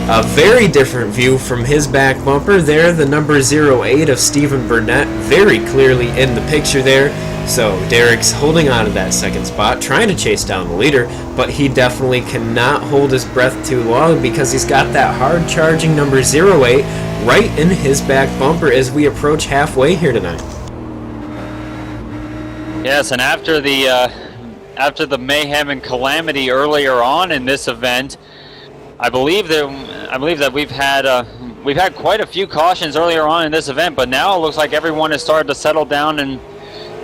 A very different view from his back bumper there. The number 08 of Stephen Burnett very clearly in the picture there. So Derek's holding on to that second spot, trying to chase down the leader, but he definitely cannot hold his breath too long because he's got that hard charging number 08 right in his back bumper as we approach halfway here tonight. Yes, and after the mayhem and calamity earlier on in this event, I believe that we've had we've had quite a few cautions earlier on in this event, but now it looks like everyone has started to settle down and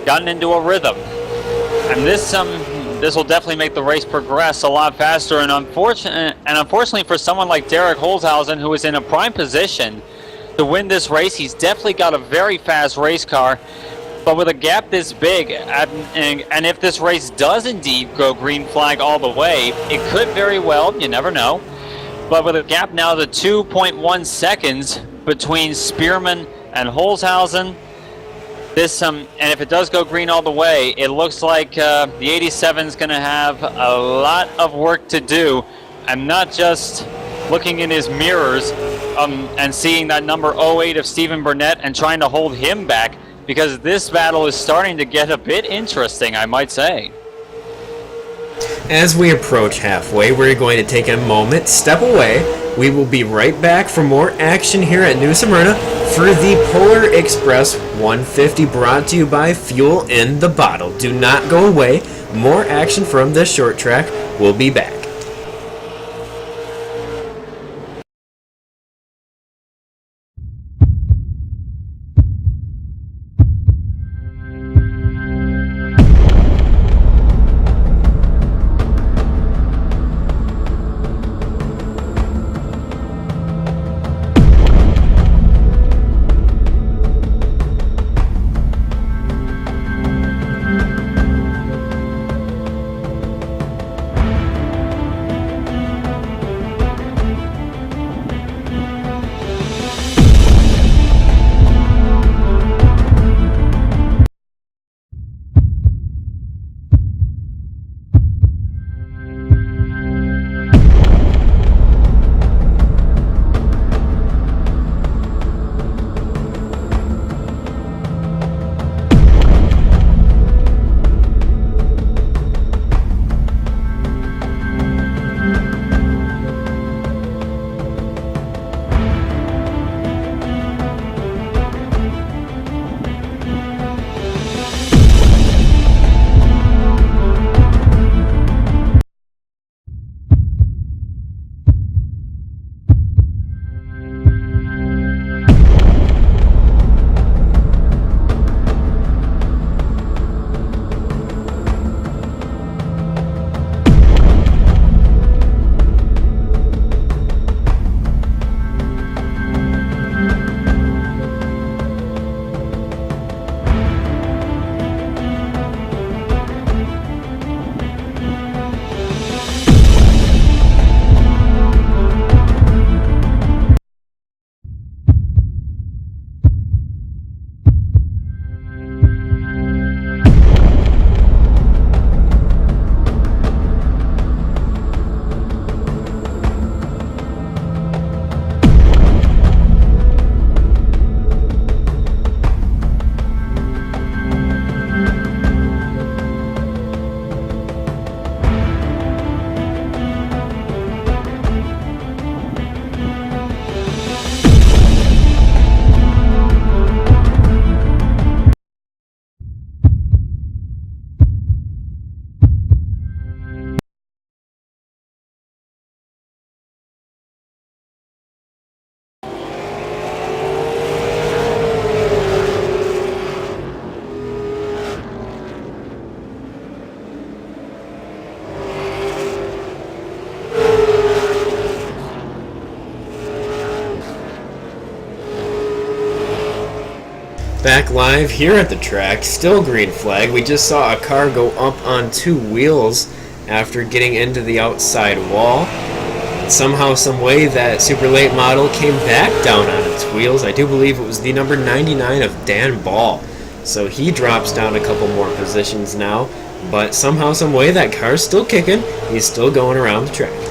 gotten into a rhythm. And this will definitely make the race progress a lot faster. And unfortunately for someone like Derek Holzhausen, who is in a prime position to win this race, he's definitely got a very fast race car. But with a gap this big, and if this race does indeed go green flag all the way, it could very well, you never know. But with a gap now to 2.1 seconds between Spearman and Holzhausen, and if it does go green all the way, it looks like the 87 is going to have a lot of work to do. I'm not just looking in his mirrors and seeing that number 08 of Stephen Burnett and trying to hold him back, because this battle is starting to get a bit interesting, I might say. As we approach halfway, we're going to take a moment, step away. We will be right back for more action here at New Smyrna for the Polar Express 150, brought to you by Fuel in the Bottle. Do not go away. More action from this short track. We'll be back. Back live here at the track, still green flag. We just saw a car go up on two wheels after getting into the outside wall. Somehow, some way, that super late model came back down on its wheels. I do believe it was the number 99 of Dan Ball. So he drops down a couple more positions now. But somehow, some way, that car's still kicking. He's still going around the track.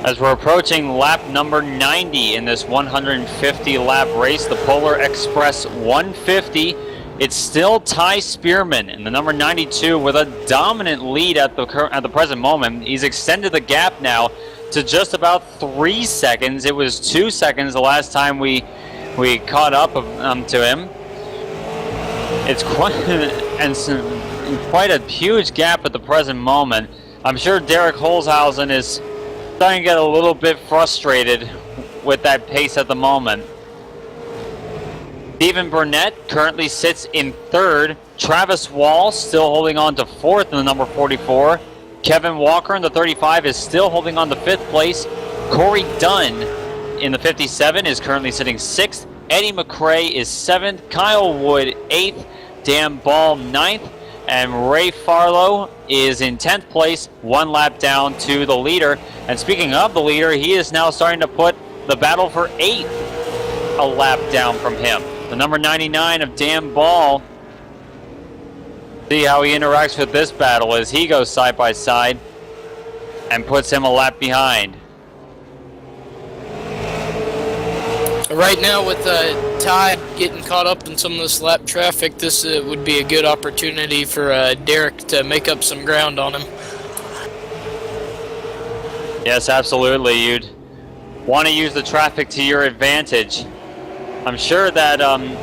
As we're approaching lap number 90 in this 150 lap race, the Polar Express 150, it's still Ty Spearman in the number 92 with a dominant lead at the present moment. He's extended the gap now to just about 3 seconds. It was 2 seconds the last time we caught up to him. It's quite a huge gap at the present moment. I'm sure Derek Holzhausen is starting to get a little bit frustrated with that pace at the moment. Stephen Burnett currently sits in third. Travis Wall still holding on to fourth in the number 44. Kevin Walker in the 35 is still holding on to fifth place. Corey Dunn in the 57 is currently sitting sixth. Eddie McRae is seventh. Kyle Wood eighth. Dan Ball ninth. And Ray Farlow is in 10th place, one lap down to the leader. And speaking of the leader, he is now starting to put the battle for eighth a lap down from him. The number 99 of Dan Ball. See how he interacts with this battle as he goes side by side and puts him a lap behind. Right now, with Ty getting caught up in some of this lap traffic, this would be a good opportunity for Derek to make up some ground on him. Yes, absolutely. You'd want to use the traffic to your advantage. I'm sure that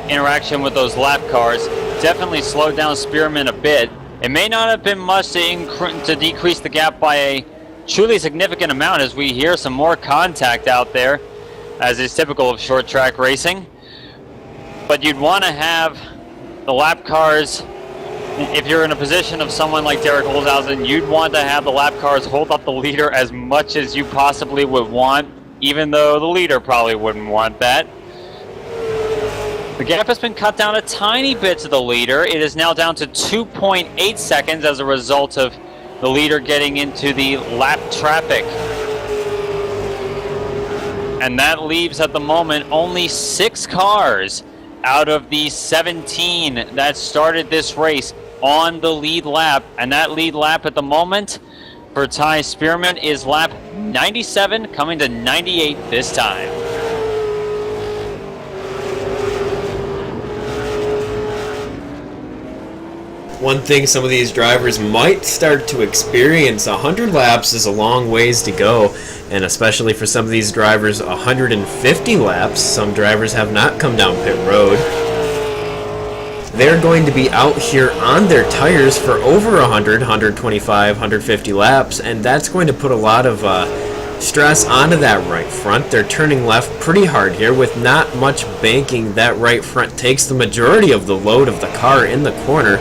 interaction with those lap cars definitely slowed down Spearman a bit. It may not have been much to decrease the gap by a truly significant amount, as we hear some more contact out there, as is typical of short track racing. But you'd want to have the lap cars, if you're in a position of someone like Derek Holzhausen, you'd want to have the lap cars hold up the leader as much as you possibly would want, even though the leader probably wouldn't want that. The gap has been cut down a tiny bit to the leader. It is now down to 2.8 seconds as a result of the leader getting into the lap traffic. And that leaves at the moment only 6 cars out of the 17 that started this race on the lead lap. And that lead lap at the moment for Ty Spearman is lap 97, coming to 98 this time. One thing some of these drivers might start to experience, 100 laps is a long ways to go, and especially for some of these drivers, 150 laps. Some drivers have not come down pit road. They're going to be out here on their tires for over 100, 125, 150 laps, and that's going to put a lot of stress onto that right front. They're turning left pretty hard here with not much banking. That right front takes the majority of the load of the car in the corner.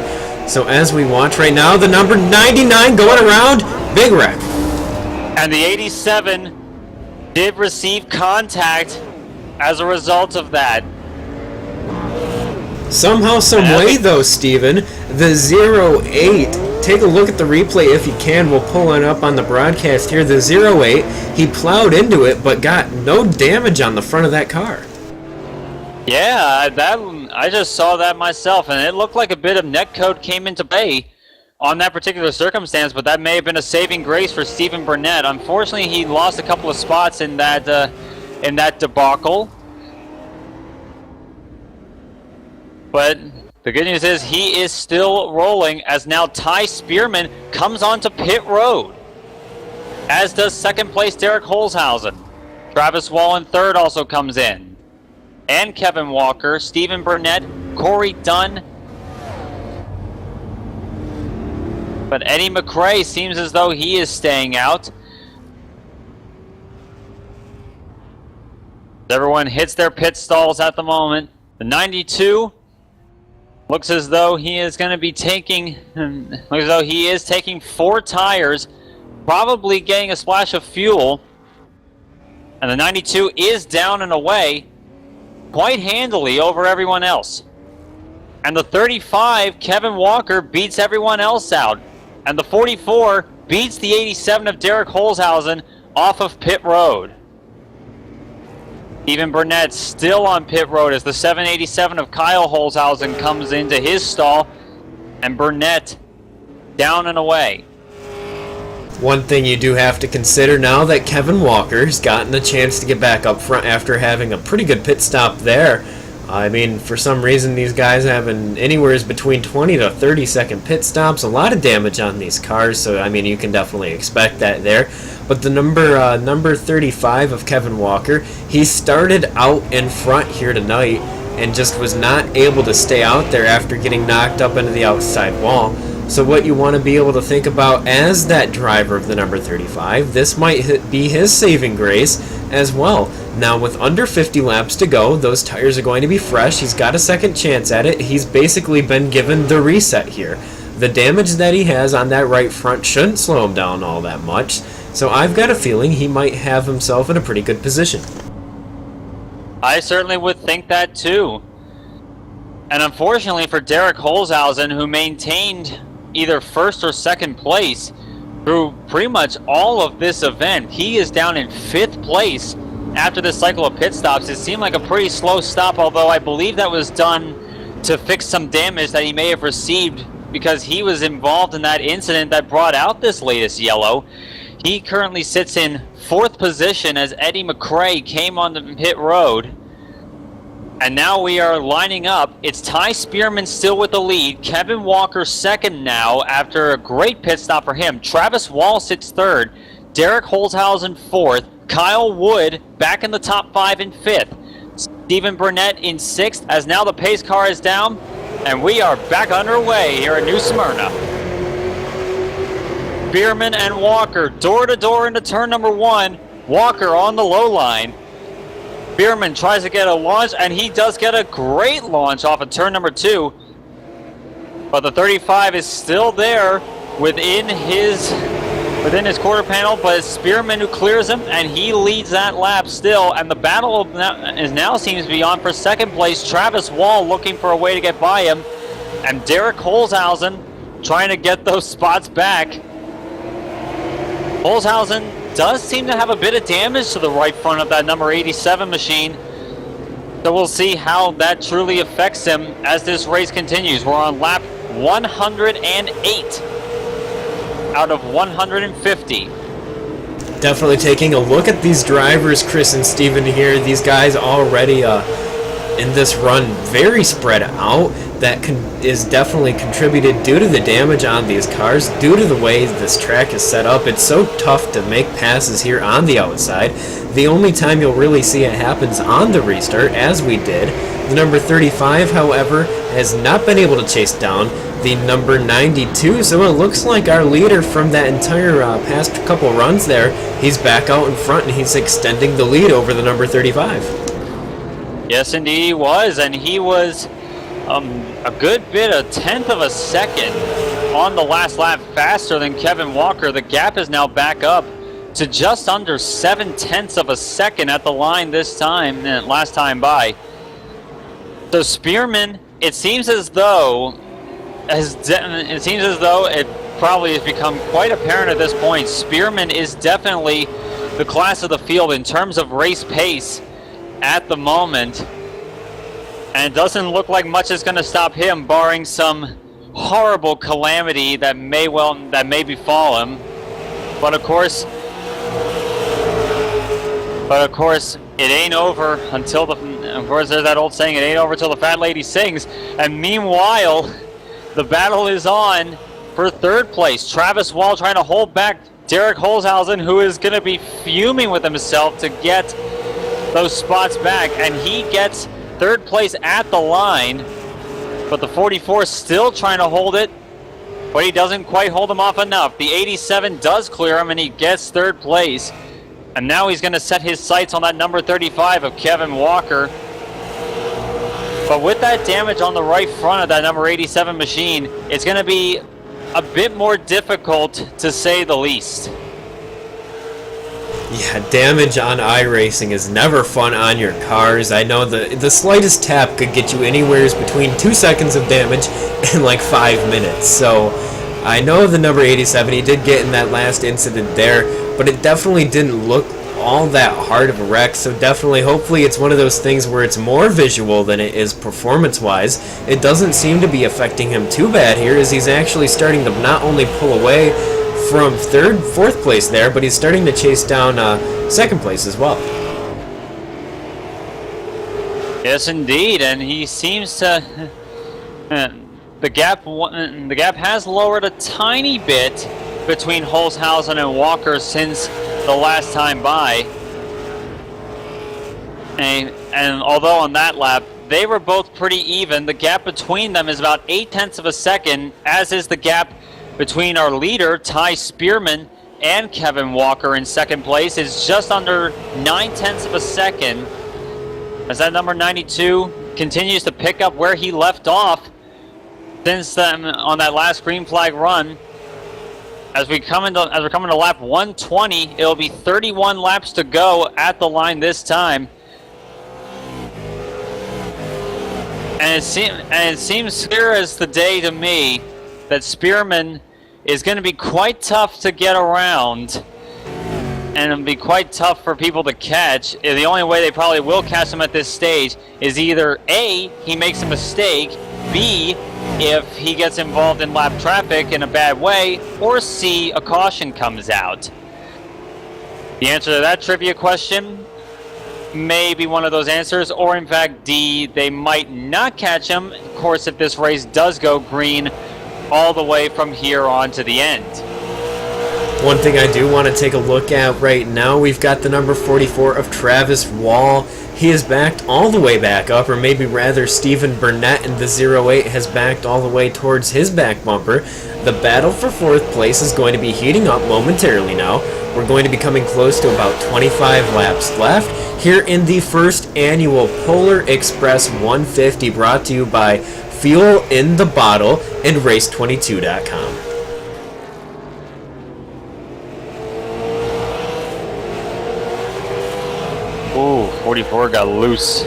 So as we watch right now, the number 99 going around, big wreck. And the 87 did receive contact as a result of that. Somehow, some way though, Steven, the 08, take a look at the replay if you can. We'll pull it up on the broadcast here. The 08, he plowed into it but got no damage on the front of that car. Yeah, I just saw that myself, and it looked like a bit of netcode came into play on that particular circumstance, but that may have been a saving grace for Stephen Burnett. Unfortunately, he lost a couple of spots in that debacle. But the good news is he is still rolling, as now Ty Spearman comes onto pit road, as does second place Derek Holzhausen. Travis Wall in third also comes in. And Kevin Walker, Stephen Burnett, Corey Dunn. But Eddie McRae seems as though he is staying out. Everyone hits their pit stalls at the moment. The 92 looks as though he is going to be taking 4 tires, probably getting a splash of fuel. And the 92 is down and away quite handily over everyone else. And the 35, Kevin Walker, beats everyone else out. And the 44 beats the 87 of Derek Holzhausen off of pit road. Even Burnett still on pit road as the 787 of Kyle Holzhausen comes into his stall. And Burnett down and away. One thing you do have to consider now that Kevin Walker's gotten the chance to get back up front after having a pretty good pit stop there. I mean, for some reason, these guys having anywhere between 20 to 30 second pit stops, a lot of damage on these cars, so I mean, you can definitely expect that there. But the number 35 of Kevin Walker, he started out in front here tonight and just was not able to stay out there after getting knocked up into the outside wall. So what you want to be able to think about as that driver of the number 35, this might be his saving grace as well. Now with under 50 laps to go, those tires are going to be fresh. He's got a second chance at it. He's basically been given the reset here. The damage that he has on that right front shouldn't slow him down all that much. So I've got a feeling he might have himself in a pretty good position. I certainly would think that too. And unfortunately for Derek Holzhausen, who maintained either first or second place through pretty much all of this event, he is down in 5th place after this cycle of pit stops. It seemed like a pretty slow stop, although I believe that was done to fix some damage that he may have received because he was involved in that incident that brought out this latest yellow. He currently sits in 4th position as Eddie McRae came on the pit road. And now we are lining up. It's Ty Spearman still with the lead. Kevin Walker second now after a great pit stop for him. Travis Wall sits 3rd. Derek Holzhausen 4th. Kyle Wood back in the top 5 in 5th. Stephen Burnett in 6th as now the pace car is down. And we are back underway here at New Smyrna. Spearman and Walker door to door into turn number 1. Walker on the low line. Spearman tries to get a launch, and he does get a great launch off of turn number 2. But the 35 is still there within his quarter panel, but it's Spearman who clears him, and he leads that lap still. And the battle now seems to be on for second place. Travis Wall looking for a way to get by him, and Derek Holzhausen trying to get those spots back. Holzhausen does seem to have a bit of damage to the right front of that number 87 machine. So we'll see how that truly affects him as this race continues. We're on lap 108 out of 150. Definitely taking a look at these drivers, Chris and Steven here. These guys already in this run very spread out. That is definitely contributed due to the damage on these cars, due to the way this track is set up. It's so tough to make passes here on the outside. The only time you'll really see it happens on the restart, as we did. The number 35, however, has not been able to chase down the number 92, so it looks like our leader from that entire past couple runs there, he's back out in front and he's extending the lead over the number 35. Yes, indeed he was, and he was a good bit, a tenth of a second on the last lap faster than Kevin Walker. The gap is now back up to just under 7/10 of a second at the line this time, last time by. So Spearman, it seems as though it probably has become quite apparent at this point. Spearman is definitely the class of the field in terms of race pace at the moment. And it doesn't look like much is going to stop him, barring some horrible calamity that may befall him. But of course, it ain't over until of course, there's that old saying, it ain't over till the fat lady sings. And meanwhile, the battle is on for 3rd place. Travis Wall trying to hold back Derek Holzhausen, who is going to be fuming with himself to get those spots back. And he gets 3rd place at the line, but the 44 still trying to hold it, but he doesn't quite hold him off enough. The 87 does clear him, and he gets 3rd place. And now he's going to set his sights on that number 35 of Kevin Walker. But with that damage on the right front of that number 87 machine, it's going to be a bit more difficult, to say the least. Yeah, damage on iRacing is never fun on your cars. I know the slightest tap could get you anywhere between 2 seconds of damage and like 5 minutes. So I know the number 87, he did get in that last incident there, but it definitely didn't look all that hard of a wreck. So definitely, hopefully it's one of those things where it's more visual than it is performance-wise. It doesn't seem to be affecting him too bad here, as he's actually starting to not only pull away from 4th place there, but he's starting to chase down 2nd place as well. Yes, indeed, and he seems to. The gap has lowered a tiny bit between Holzhausen and Walker since the last time by. And although on that lap they were both pretty even, the gap between them is about 0.8 of a second, as is the gap between our leader, Ty Spearman, and Kevin Walker in second place is just under 9/10 of a second, as that number 92 continues to pick up where he left off since then on that last green flag run. As we're coming to lap 120, it'll be 31 laps to go at the line this time. And it seems clear as the day to me that Spearman is going to be quite tough to get around, and it'll be quite tough for people to catch. The only way they probably will catch him at this stage is either A, he makes a mistake, B, if he gets involved in lap traffic in a bad way, or C, a caution comes out. The answer to that trivia question may be one of those answers, or in fact D, they might not catch him, of course, if this race does go green all the way from here on to the end. One thing I do want to take a look at right now, we've got the number 44 of Travis Wall. He is backed all the way back up, or maybe rather Stephen Burnett in the 08 has backed all the way towards his back bumper. The battle for fourth place is going to be heating up momentarily now. We're going to be coming close to about 25 laps left here in the first annual Polar Express 150, brought to you by Fuel in the Bottle and Race22.com. Ooh, 44 got loose.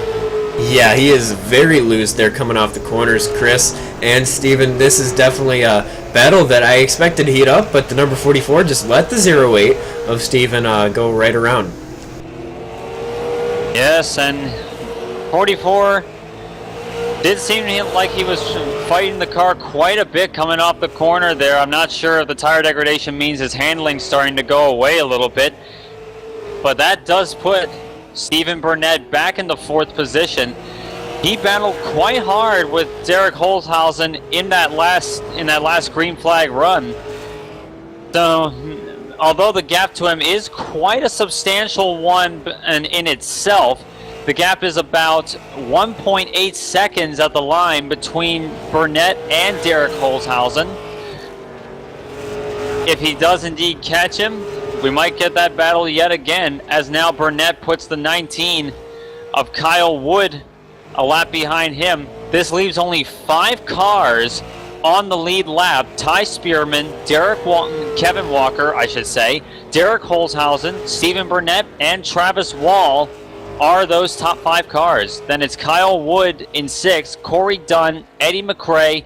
Yeah, he is very loose there coming off the corners, Chris and Steven. This is definitely a battle that I expected to heat up, but the number 44 just let the 08 of Steven go right around. Yes, and 44 did seem like he was fighting the car quite a bit coming off the corner there. I'm not sure if the tire degradation means his handling's starting to go away a little bit, but that does put Stephen Burnett back in the fourth position. He battled quite hard with Derek Holzhausen in that last green flag run. So, although the gap to him is quite a substantial one in itself, the gap is about 1.8 seconds at the line between Burnett and Derek Holzhausen. If he does indeed catch him, we might get that battle yet again, as now Burnett puts the 19 of Kyle Wood a lap behind him. This leaves only 5 cars on the lead lap. Ty Spearman, Kevin Walker, Derek Holzhausen, Stephen Burnett, and Travis Wall are those top 5 cars. Then it's Kyle Wood in 6, Corey Dunn, Eddie McRae,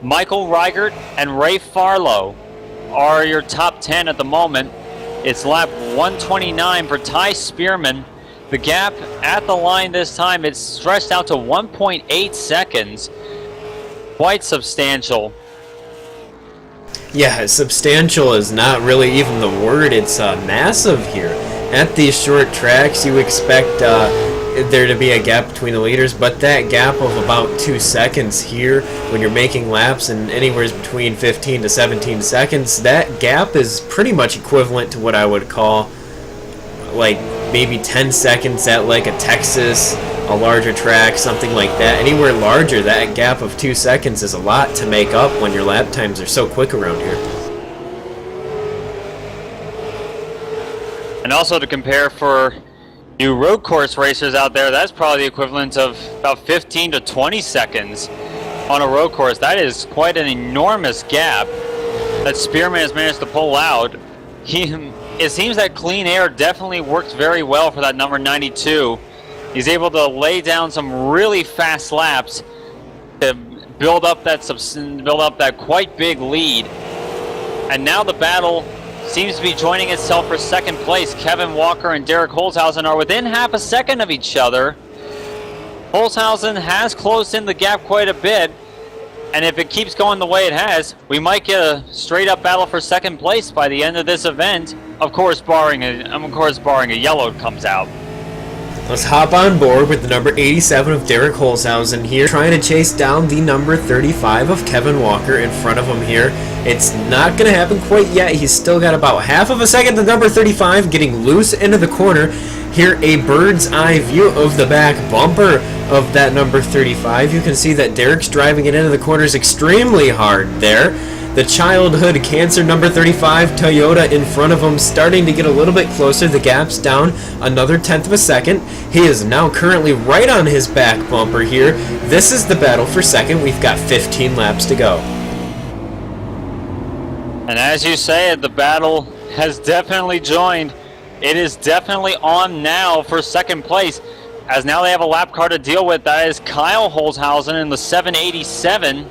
Michael Reigert, and Ray Farlow are your top 10 at the moment. It's lap 129 for Ty Spearman. The gap at the line this time, it's stretched out to 1.8 seconds. Quite substantial. Yeah, substantial is not really even the word. It's massive here. At these short tracks, you expect there to be a gap between the leaders, but that gap of about 2 seconds here, when you're making laps in anywhere between 15 to 17 seconds, that gap is pretty much equivalent to what I would call like maybe 10 seconds at like a Texas, a larger track, something like that. Anywhere larger, that gap of 2 seconds is a lot to make up when your lap times are so quick around here. And also to compare for you road course racers out there, that's probably the equivalent of about 15 to 20 seconds on a road course. That is quite an enormous gap that Spearman has managed to pull out. It seems that clean air definitely works very well for that number 92. He's able to lay down some really fast laps to build up that quite big lead. And now the battle seems to be joining itself for second place. Kevin Walker and Derek Holzhausen are within half a second of each other. Holzhausen has closed in the gap quite a bit, and if it keeps going the way it has, we might get a straight-up battle for second place by the end of this event. Of course, barring a yellow comes out. Let's hop on board with the number 87 of Derek Holzhausen here, trying to chase down the number 35 of Kevin Walker in front of him here. It's not going to happen quite yet. He's still got about half of a second. The number 35 getting loose into the corner. Here, a bird's eye view of the back bumper of that number 35. You can see that Derek's driving it into the corners extremely hard there. The childhood cancer number 35 Toyota in front of him, starting to get a little bit closer. The gap's down another tenth of a second. He is now currently right on his back bumper here. This is the battle for second. We've got 15 laps to go. And as you say, the battle has definitely joined. It is definitely on now for second place, as now they have a lap car to deal with. That is Kyle Holzhausen in the 787.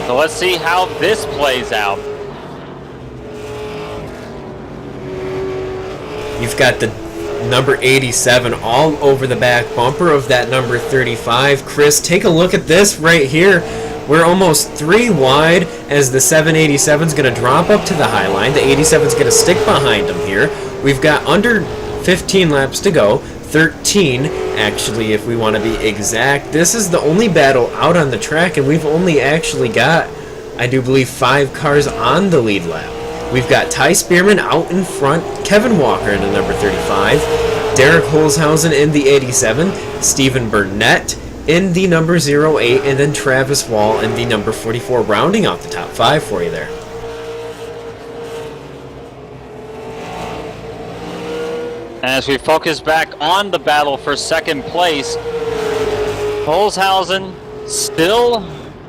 So let's see how this plays out. You've got the number 87 all over the back bumper of that number 35. Chris, take a look at this right here. We're almost 3 wide as the 787 is going to drop up to the high line. The 87 is going to stick behind him here. We've got under 15 laps to go. 13, actually, if we want to be exact. This is the only battle out on the track, and we've only actually got, I do believe, 5 cars on the lead lap. We've got Ty Spearman out in front, Kevin Walker in the number 35, Derek Holzhausen in the 87, Stephen Burnett in the number 08, and then Travis Wall in the number 44, rounding out the top 5 for you there. As we focus back on the battle for second place, Holzhausen still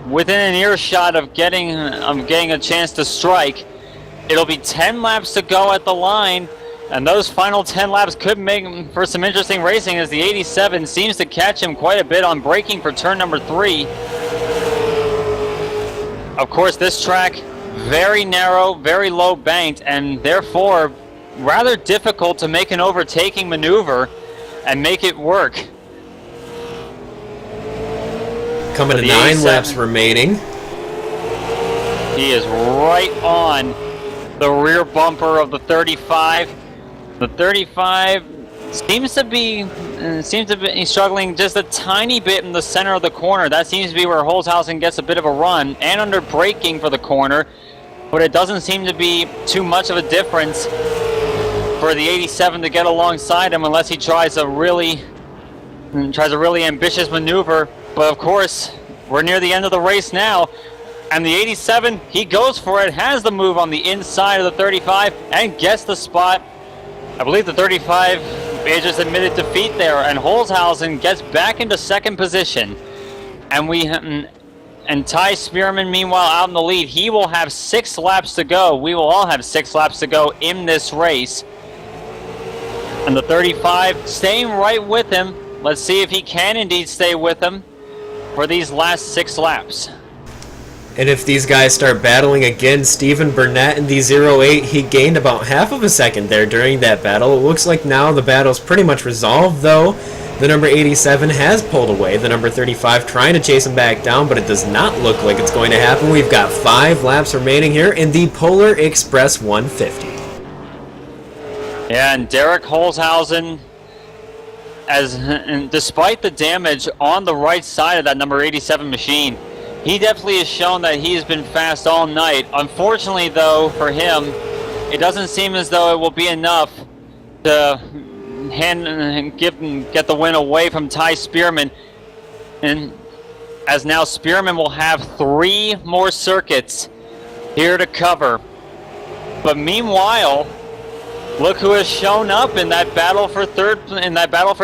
within an earshot of getting a chance to strike. It'll be 10 laps to go at the line, and those final 10 laps could make for some interesting racing, as the 87 seems to catch him quite a bit on braking for turn number 3. Of course, this track, very narrow, very low banked, and therefore rather difficult to make an overtaking maneuver and make it work. Coming to 9 laps remaining. He is right on the rear bumper of the 35. The 35 seems to be struggling just a tiny bit in the center of the corner. That seems to be where Holzhausen gets a bit of a run, and under braking for the corner, but it doesn't seem to be too much of a difference for the 87 to get alongside him unless he tries a really ambitious maneuver. But of course, we're near the end of the race now, and the 87, he goes for it, has the move on the inside of the 35 and gets the spot. I believe the 35 just admitted defeat there, and Holzhausen gets back into second position. And Ty Spearman, meanwhile, out in the lead. He will have 6 laps to go. We will all have 6 laps to go in this race. And the 35 staying right with him. Let's see if he can indeed stay with him for these last 6 laps. And if these guys start battling again, Stephen Burnett in the 08, he gained about half of a second there during that battle. It looks like now the battle's pretty much resolved, though. The number 87 has pulled away. The number 35 trying to chase him back down, but it does not look like it's going to happen. We've got 5 laps remaining here in the Polar Express 150. Yeah, and Derek Holzhausen, and despite the damage on the right side of that number 87 machine, he definitely has shown that he has been fast all night. Unfortunately, though, for him, it doesn't seem as though it will be enough to get the win away from Ty Spearman. And as now Spearman will have 3 more circuits here to cover. But meanwhile, look who has shown up in that battle for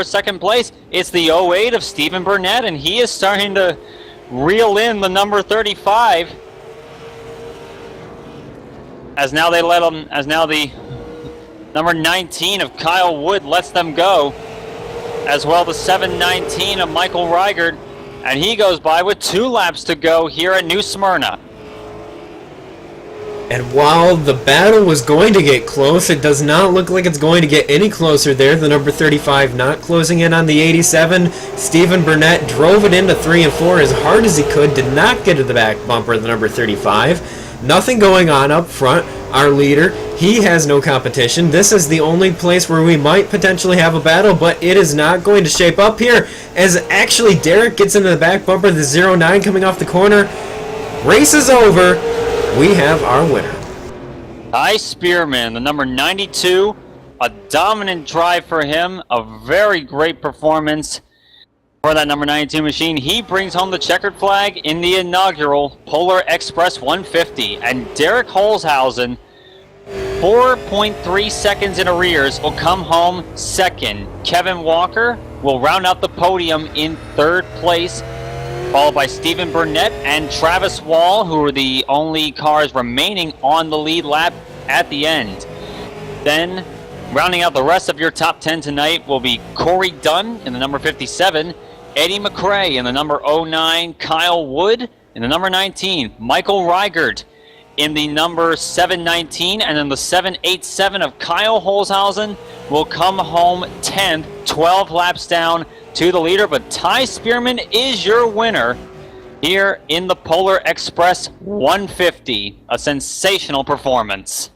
second place. It's the 08 of Stephen Burnett, and he is starting to reel in the number 35. As now the number 19 of Kyle Wood lets them go. As well, the 719 of Michael Reigert, and he goes by with 2 laps to go here at New Smyrna. And while the battle was going to get close, it does not look like it's going to get any closer there. The number 35 not closing in on the 87. Stephen Burnett drove it into 3 and 4 as hard as he could, did not get to the back bumper of the number 35. Nothing going on up front. Our leader, he has no competition. This is the only place where we might potentially have a battle, but it is not going to shape up here, as actually Derek gets into the back bumper, the 09 coming off the corner. Race is over. We have our winner. Ty Spearman, the number 92, a dominant drive for him, a very great performance. For that number 92 machine, he brings home the checkered flag in the inaugural Polar Express 150. And Derek Holzhausen, 4.3 seconds in arrears, will come home second. Kevin Walker will round out the podium in third place, followed by Stephen Burnett and Travis Wall, who are the only cars remaining on the lead lap at the end. Then, rounding out the rest of your top 10 tonight will be Corey Dunn in the number 57, Eddie McRae in the number 09, Kyle Wood in the number 19, Michael Reigert in the number 719, and then the 787 of Kyle Holzhausen will come home 10th, 12 laps down to the leader. But Ty Spearman is your winner here in the Polar Express 150. A sensational performance.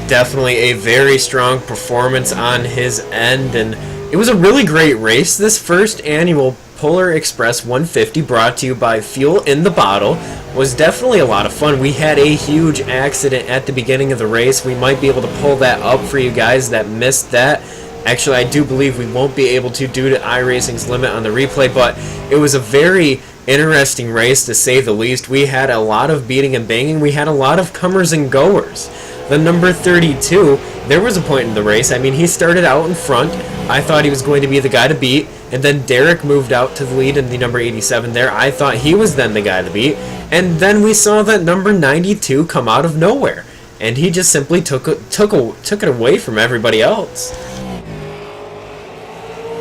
Definitely a very strong performance on his end, and it was a really great race. This first annual Polar Express 150, brought to you by Fuel in the Bottle, was definitely a lot of fun. We had a huge accident at the beginning of the race. We might be able to pull that up for you guys that missed that. Actually, I do believe we won't be able to due to iRacing's limit on the replay, but it was a very interesting race to say the least. We had a lot of beating and banging. We had a lot of comers and goers. The number 32, there was a point in the race. I mean, he started out in front. I thought he was going to be the guy to beat, and then Derek moved out to the lead in the number 87 there. I thought he was then the guy to beat, and then we saw that number 92 come out of nowhere, and he just simply took it away from everybody else.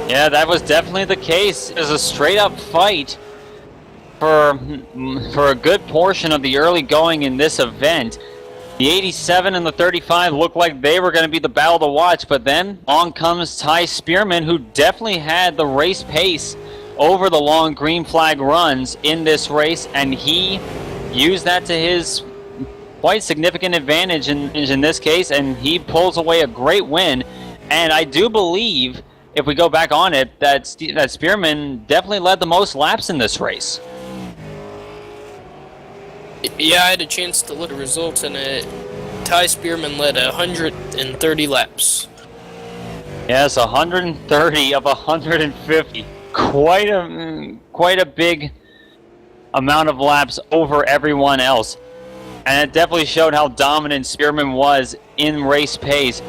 Yeah, that was definitely the case. It was a straight-up fight for a good portion of the early going in this event. The 87 and the 35 looked like they were going to be the battle to watch, but then on comes Ty Spearman, who definitely had the race pace over the long green flag runs in this race, and he used that to his quite significant advantage in this case, and he pulls away a great win. And I do believe, if we go back on it, that Spearman definitely led the most laps in this race. Yeah, I had a chance to look at the results, and Ty Spearman led 130 laps. Yes, 130 of 150. Quite a big amount of laps over everyone else. And it definitely showed how dominant Spearman was in race pace.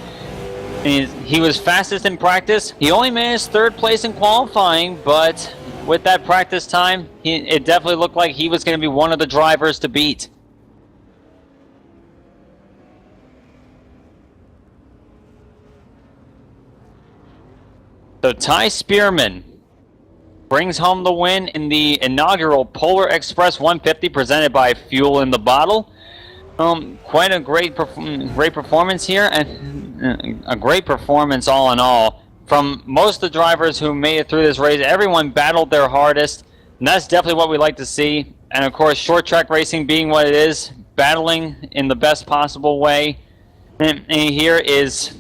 He was fastest in practice. He only managed third place in qualifying, but with that practice time, it definitely looked like he was going to be one of the drivers to beat. So Ty Spearman brings home the win in the inaugural Polar Express 150 presented by Fuel in the Bottle. Quite a great performance here, and a great performance all in all. From most of the drivers who made it through this race, everyone battled their hardest, and that's definitely what we like to see. And of course, short track racing being what it is, battling in the best possible way, and here is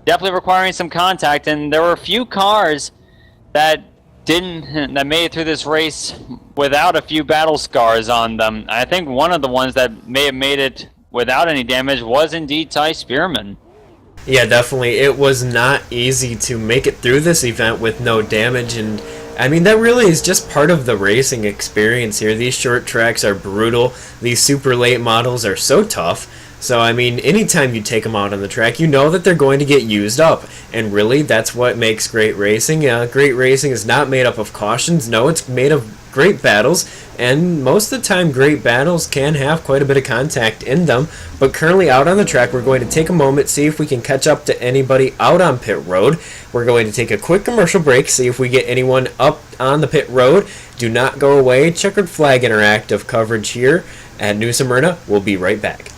definitely requiring some contact. And there were a few cars that made it through this race without a few battle scars on them. I think one of the ones that may have made it without any damage was indeed Ty Spearman. Yeah, definitely. It was not easy to make it through this event with no damage, and I mean, that really is just part of the racing experience here. These short tracks are brutal. These super late models are so tough. So, I mean, anytime you take them out on the track, you know that they're going to get used up. And really, that's what makes great racing. Great racing is not made up of cautions. No, it's made of great battles. And most of the time, great battles can have quite a bit of contact in them. But currently out on the track, we're going to take a moment, see if we can catch up to anybody out on pit road. We're going to take a quick commercial break, see if we get anyone up on the pit road. Do not go away. Checkered Flag Interactive coverage here at New Smyrna. We'll be right back.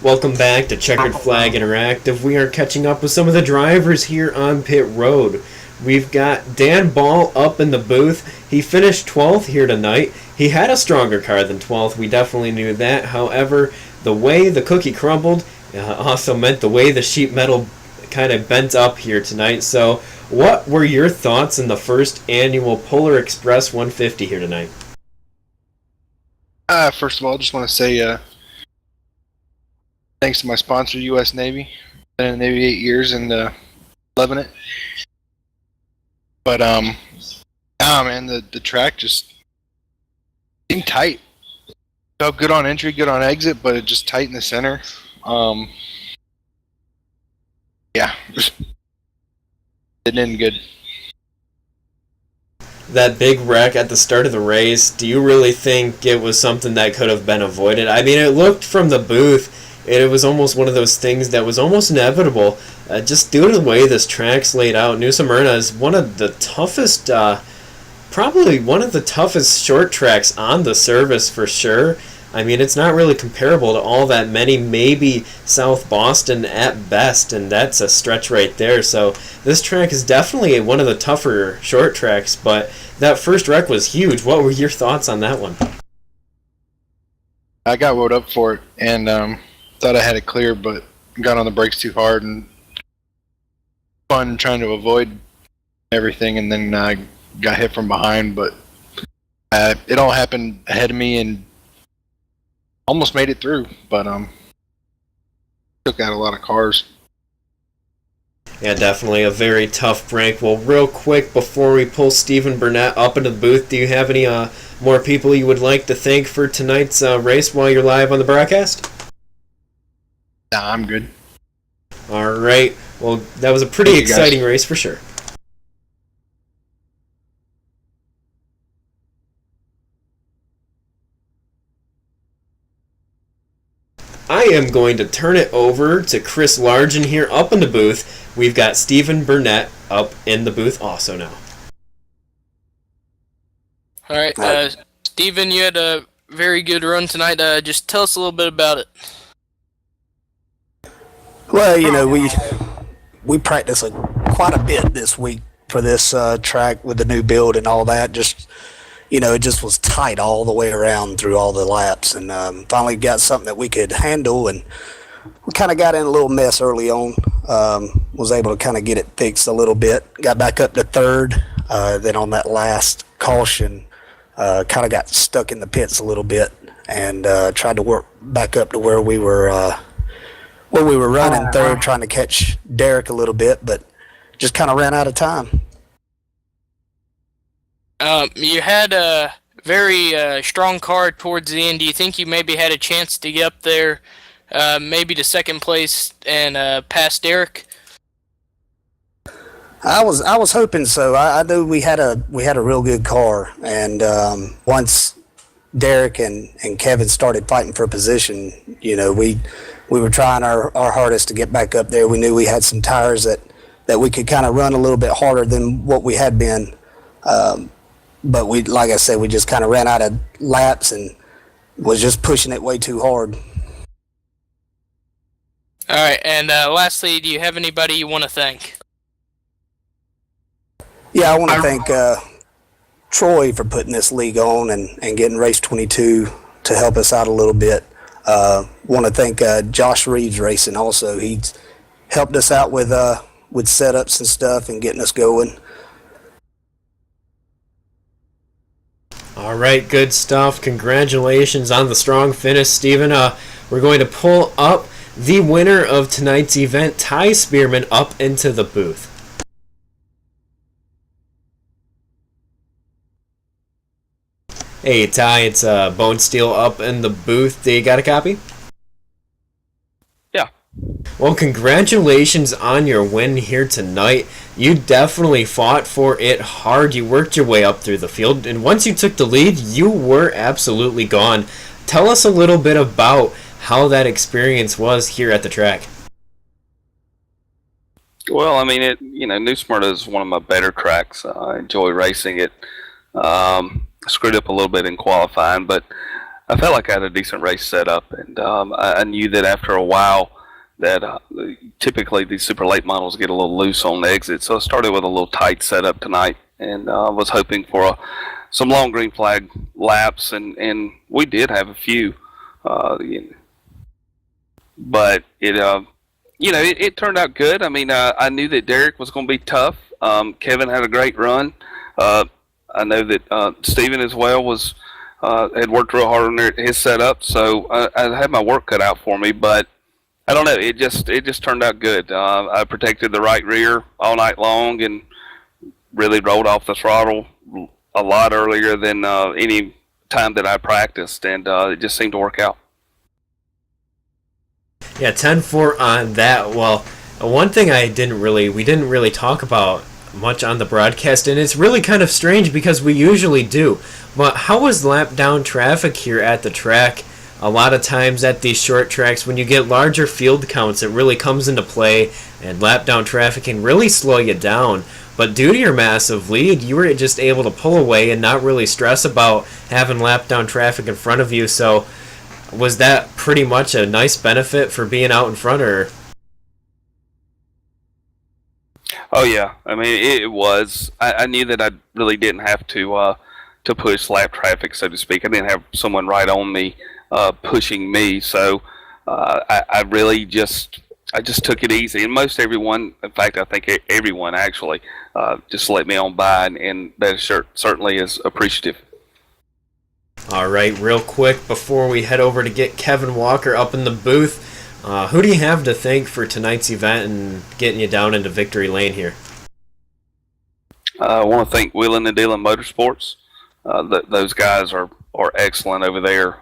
Welcome back to Checkered Flag Interactive. We are catching up with some of the drivers here on pit road. We've got Dan Ball up in the booth. He finished 12th here tonight. He had a stronger car than 12th. We definitely knew that. However, the way the cookie crumbled also meant the way the sheet metal kind of bent up here tonight. So, what were your thoughts in the first annual Polar Express 150 here tonight? First of all, I just want to say thanks to my sponsor, U.S. Navy. Been in the Navy 8 years and loving it. But man, the track just seemed tight. Felt good on entry, good on exit, but it just tight in the center. Yeah, didn't end good. That big wreck at the start of the race, do you really think it was something that could have been avoided? I mean, it looked from the booth, it was almost one of those things that was almost inevitable. Just due to the way this track's laid out, New Smyrna is one of the toughest, probably one of the toughest short tracks on the service for sure. I mean, it's not really comparable to all that many, maybe South Boston at best, and that's a stretch right there. So this track is definitely one of the tougher short tracks, but that first wreck was huge. What were your thoughts on that one? I got woed up for it and thought I had it clear, but got on the brakes too hard and fun trying to avoid everything, and then got hit from behind. But it all happened ahead of me and almost made it through, but took out a lot of cars. Yeah, definitely a very tough break. Well, real quick, before we pull Stephen Burnett up into the booth, do you have any more people you would like to thank for tonight's race while you're live on the broadcast? Nah, I'm good. All right. Well, that was a pretty exciting race for sure. I am going to turn it over to Chris Largen here up in the booth. We've got Stephen Burnett up in the booth also now. All right, Stephen, you had a very good run tonight. Just tell us a little bit about it. Well, you know, we practiced quite a bit this week for this track with the new build and all that. Just, you know, it just was tight all the way around through all the laps, and finally got something that we could handle. And we kind of got in a little mess early on. Was able to kind of get it fixed a little bit. Got back up to third. Then on that last caution, kind of got stuck in the pits a little bit, and tried to work back up to where we were running third, trying to catch Derek a little bit, but just kind of ran out of time. You had a very strong car towards the end. Do you think you maybe had a chance to get up there, maybe to second place and pass Derek? I was hoping so. I knew we had a real good car, and once Derek and Kevin started fighting for position, you know, we were trying our hardest to get back up there. We knew we had some tires that we could kind of run a little bit harder than what we had been. But we, like I said, we just kind of ran out of laps and was just pushing it way too hard. All right, and lastly, do you have anybody you want to thank? Yeah, I want to thank Troy for putting this league on and getting Race 22 to help us out a little bit. Want to thank Josh Reeves Racing also. He's helped us out with setups and stuff and getting us going. All right, good stuff. Congratulations on the strong finish, Stephen. We're going to pull up the winner of tonight's event, Ty Spearman, up into the booth. Hey, Ty, it's Bone Steel up in the booth. Do you got a copy? Yeah. Well, congratulations on your win here tonight. You definitely fought for it hard. You worked your way up through the field, and once you took the lead, you were absolutely gone. Tell us a little bit about how that experience was here at the track. Well, I mean, New Smyrna is one of my better tracks. I enjoy racing it. Screwed up a little bit in qualifying, but I felt like I had a decent race set up, and I knew that after a while that typically these super late models get a little loose on the exit. So I started with a little tight setup tonight, and was hoping for some long green flag laps, and we did have a few, but it turned out good. I mean, I knew that Derek was going to be tough. Kevin had a great run. I know that Steven as well was had worked real hard on his setup, so I had my work cut out for me. But I don't know, it just turned out good. I protected the right rear all night long and really rolled off the throttle a lot earlier than any time that I practiced, and it just seemed to work out. Yeah, 10-4 on that. Well, one thing we didn't really talk about much on the broadcast, and it's really kind of strange because we usually do, but how was lap down traffic here at the track? A lot of times at these short tracks, when you get larger field counts, it really comes into play, and lap down traffic can really slow you down. But due to your massive lead, you were just able to pull away and not really stress about having lap down traffic in front of you. So was that pretty much a nice benefit for being out in front, or? Oh yeah, I mean it was. I knew that I really didn't have to push lap traffic, so to speak. I didn't have someone right on me pushing me, so I really just took it easy. And most everyone, in fact, I think everyone actually just let me on by, and that certainly is appreciative. All right, real quick before we head over to get Kevin Walker up in the booth, who do you have to thank for tonight's event and getting you down into victory lane here? I want to thank Wheeling and Dealing Motorsports. Those guys are excellent over there.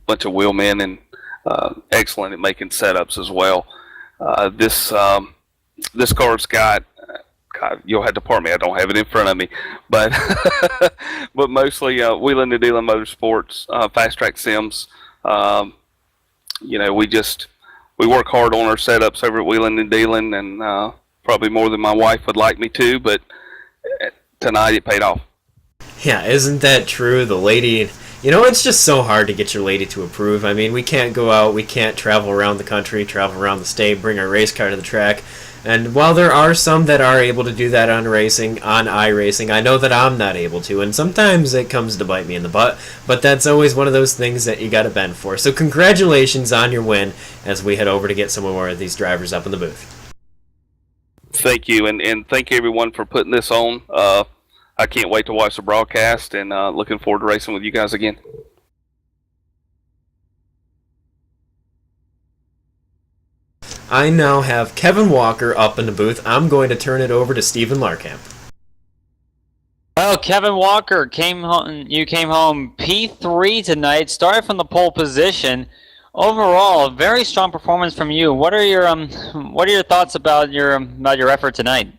Bunch of wheelmen and excellent at making setups as well. This car's got, God, you'll have to pardon me, I don't have it in front of me, but but mostly Wheeling and Dealing Motorsports, Fast Track Sims. We work hard on our setups over at Wheeling and Dealing, and probably more than my wife would like me to, but tonight it paid off. Yeah, isn't that true? The lady, it's just so hard to get your lady to approve. I mean, we can't go out, we can't travel around the country, travel around the state, bring our race car to the track. And while there are some that are able to do that on iRacing, I know that I'm not able to, and sometimes it comes to bite me in the butt, but that's always one of those things that you gotta bend for. So congratulations on your win as we head over to get some more of these drivers up in the booth. Thank you, and thank you everyone for putting this on. I can't wait to watch the broadcast, and looking forward to racing with you guys again. I now have Kevin Walker up in the booth. I'm going to turn it over to Stephen Larkamp. Well, Kevin Walker came home P3 tonight, started from the pole position. Overall, a very strong performance from you. What are your thoughts about your effort tonight?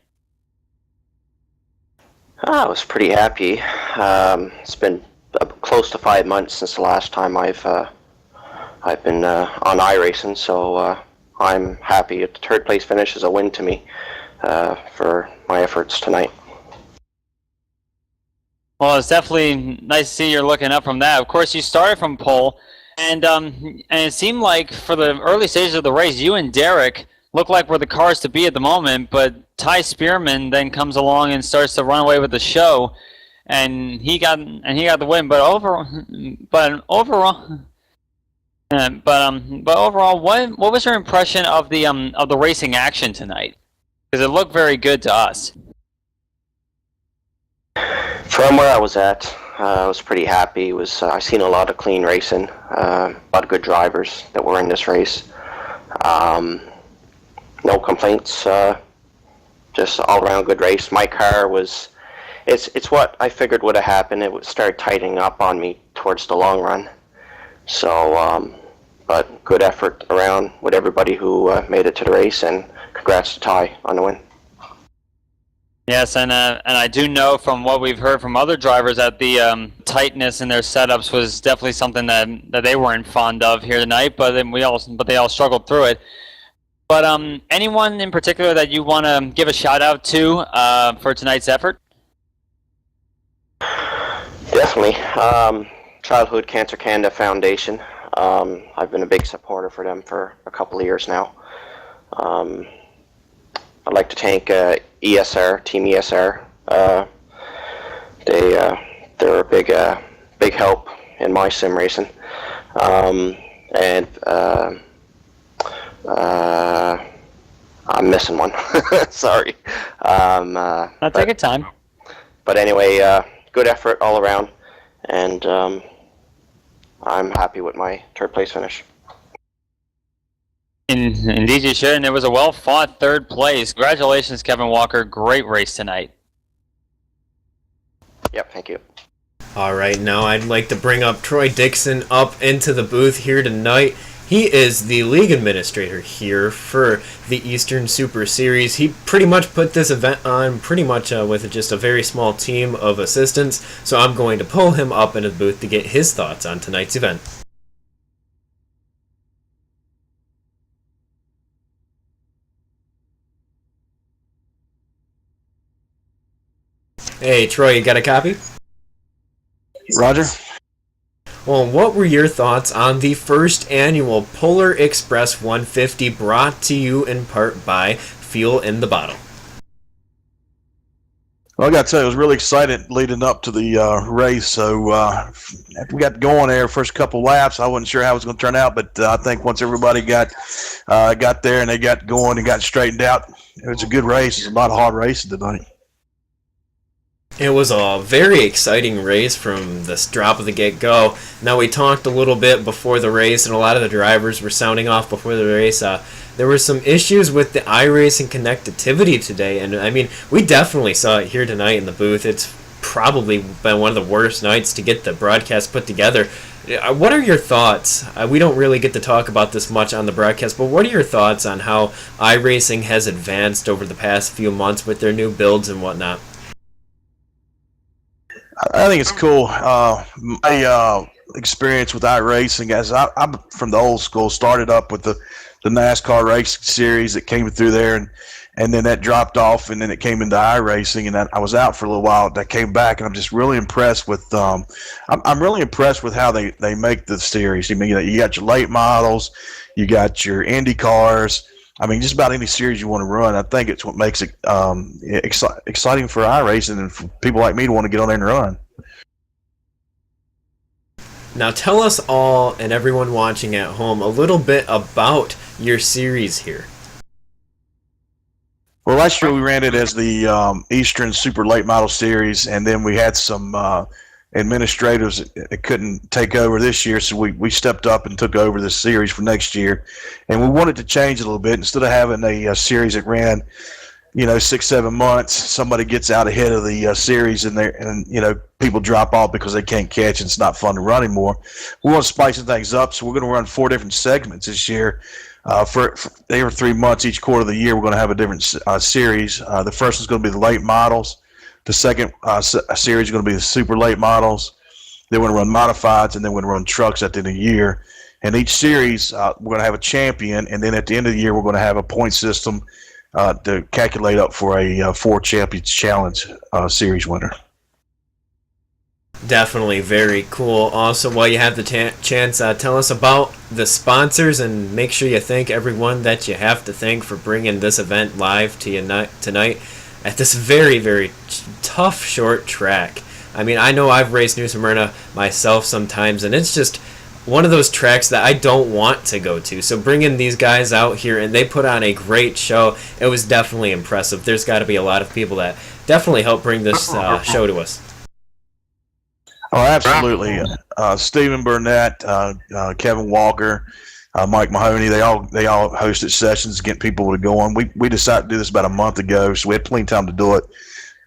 I was pretty happy. It's been close to 5 months since the last time I've been on iRacing, so I'm happy. A third place finish is a win to me for my efforts tonight. Well, it's definitely nice to see you're looking up from that. Of course, you started from pole, and it seemed like for the early stages of the race, you and Derek look like we're the cars to be at the moment, but Ty Spearman then comes along and starts to run away with the show, and he got the win. But overall, what was your impression of the racing action tonight? Because it looked very good to us. From where I was at, I was pretty happy. I've seen a lot of clean racing, a lot of good drivers that were in this race. No complaints. Just all around good race. My car was, it's what I figured would have happened. It would start tightening up on me towards the long run. So, but good effort around with everybody who made it to the race, and congrats to Ty on the win. Yes, and I do know from what we've heard from other drivers that the tightness in their setups was definitely something that they weren't fond of here tonight. But they all struggled through it. But anyone in particular that you want to give a shout out to for tonight's effort? Definitely. Childhood Cancer Canada Foundation. I've been a big supporter for them for a couple of years now. I'd like to thank ESR, Team ESR. They're a big help in my sim racing. And I'm missing one. Sorry. I'll take your time. But anyway, good effort all around, and I'm happy with my third place finish. Indeed you should, and it was a well-fought third place. Congratulations, Kevin Walker. Great race tonight. Yep, thank you. All right, now I'd like to bring up Troy Dixon up into the booth here tonight. He is the league administrator here for the Eastern Super Series. He pretty much put this event on pretty much with just a very small team of assistants, so I'm going to pull him up into the booth to get his thoughts on tonight's event. Hey, Troy, you got a copy? Roger. Well, what were your thoughts on the first annual Polar Express 150 brought to you in part by Fuel in the Bottle? Well, I got to tell you, I was really excited leading up to the race. So after we got going there, first couple laps, I wasn't sure how it was going to turn out, but I think once everybody got there and they got going and got straightened out, it was a good race. It was a lot of hard racing tonight. It was a very exciting race from the drop of the get-go. Now, we talked a little bit before the race, and a lot of the drivers were sounding off before the race. There were some issues with the iRacing connectivity today, and I mean, we definitely saw it here tonight in the booth. It's probably been one of the worst nights to get the broadcast put together. What are your thoughts? We don't really get to talk about this much on the broadcast, but what are your thoughts on how iRacing has advanced over the past few months with their new builds and whatnot? I think it's cool. My experience with iRacing, as I'm from the old school, started up with the NASCAR race series that came through there, and then that dropped off, and then it came into iRacing, and I was out for a little while. I came back, and I'm just really impressed with. I'm really impressed with how they make the series. I mean, you got your late models, you got your Indy cars. I mean, just about any series you want to run. I think it's what makes it exciting for iRacing and for people like me to want to get on there and run. Now tell us all and everyone watching at home a little bit about your series here. Well, last year we ran it as the Eastern Super Late Model Series, and then we had some administrators that couldn't take over this year, so we stepped up and took over this series for next year. And we wanted to change it a little bit. Instead of having a series that ran, 6-7 months, somebody gets out ahead of the series and people drop off because they can't catch and it's not fun to run anymore. We want to spice things up, so we're going to run 4 different segments this year. For every 3 months, each quarter of the year, we're going to have a different series. The first one's going to be the late models. The second series is going to be the super late models. Then we're going to run modifieds, and then we're going to run trucks at the end of the year. And each series, we're going to have a champion, and then at the end of the year, we're going to have a point system to calculate up for a 4 Champions Challenge series winner. Definitely very cool. Also, while you have the chance, tell us about the sponsors and make sure you thank everyone that you have to thank for bringing this event live to you tonight at this very, very tough short track. I mean, I know I've raced New Smyrna myself sometimes, and it's just one of those tracks that I don't want to go to. So bringing these guys out here, and they put on a great show. It was definitely impressive. There's got to be a lot of people that definitely helped bring this show to us. Oh, absolutely. Stephen Burnett, Kevin Walker, Mike Mahoney, they all hosted sessions, getting people to go on. We decided to do this about a month ago, so we had plenty of time to do it.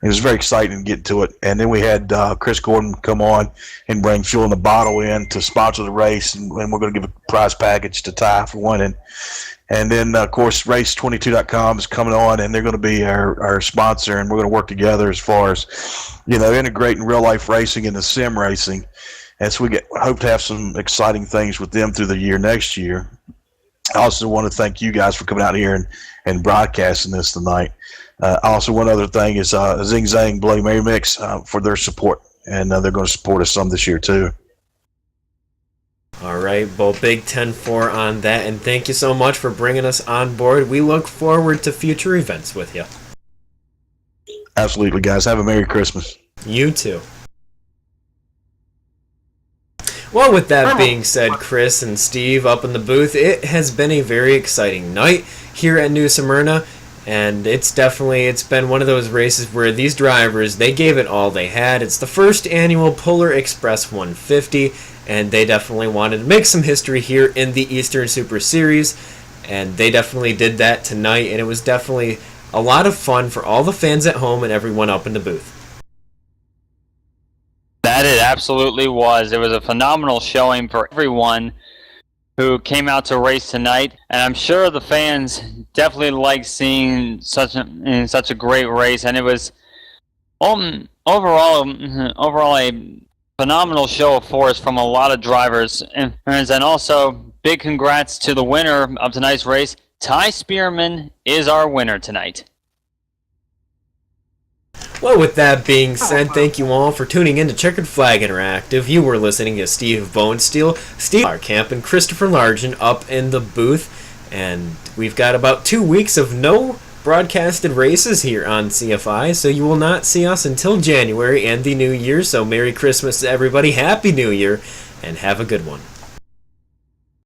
It was very exciting to get to it. And then we had Chris Gordon come on and bring Fuel in the Bottle in to sponsor the race, and we're going to give a prize package to Ty for winning. And then, of course, Race22.com is coming on, and they're going to be our sponsor, and we're going to work together as far as, integrating real-life racing into sim racing. And so we hope to have some exciting things with them through the year next year. I also want to thank you guys for coming out here and broadcasting this tonight. Also, one other thing is Zing Zang Bloody Mary Mix for their support, and they're going to support us some this year too. All right, well, big 10-4 on that, and thank you so much for bringing us on board. We look forward to future events with you. Absolutely, guys. Have a Merry Christmas. You too. Well, with that being said, Chris and Steve up in the booth, it has been a very exciting night here at New Smyrna, and it's been one of those races where these drivers, they gave it all they had. It's the first annual Polar Express 150, and they definitely wanted to make some history here in the Eastern Super Series, and they definitely did that tonight, and it was definitely a lot of fun for all the fans at home and everyone up in the booth. That it absolutely was. It was a phenomenal showing for everyone who came out to race tonight, and I'm sure the fans definitely liked seeing such a great race. And it was overall a phenomenal show of force from a lot of drivers and fans. And also, big congrats to the winner of tonight's race. Ty Spearman is our winner tonight. Well, with that being said, thank you all for tuning in to Checkered Flag Interactive. You were listening to Steve Bonesteel, Steve Camp, and Christopher Largent up in the booth. And we've got about 2 weeks of no broadcasted races here on CFI, so you will not see us until January and the New Year. So Merry Christmas to everybody, Happy New Year, and have a good one.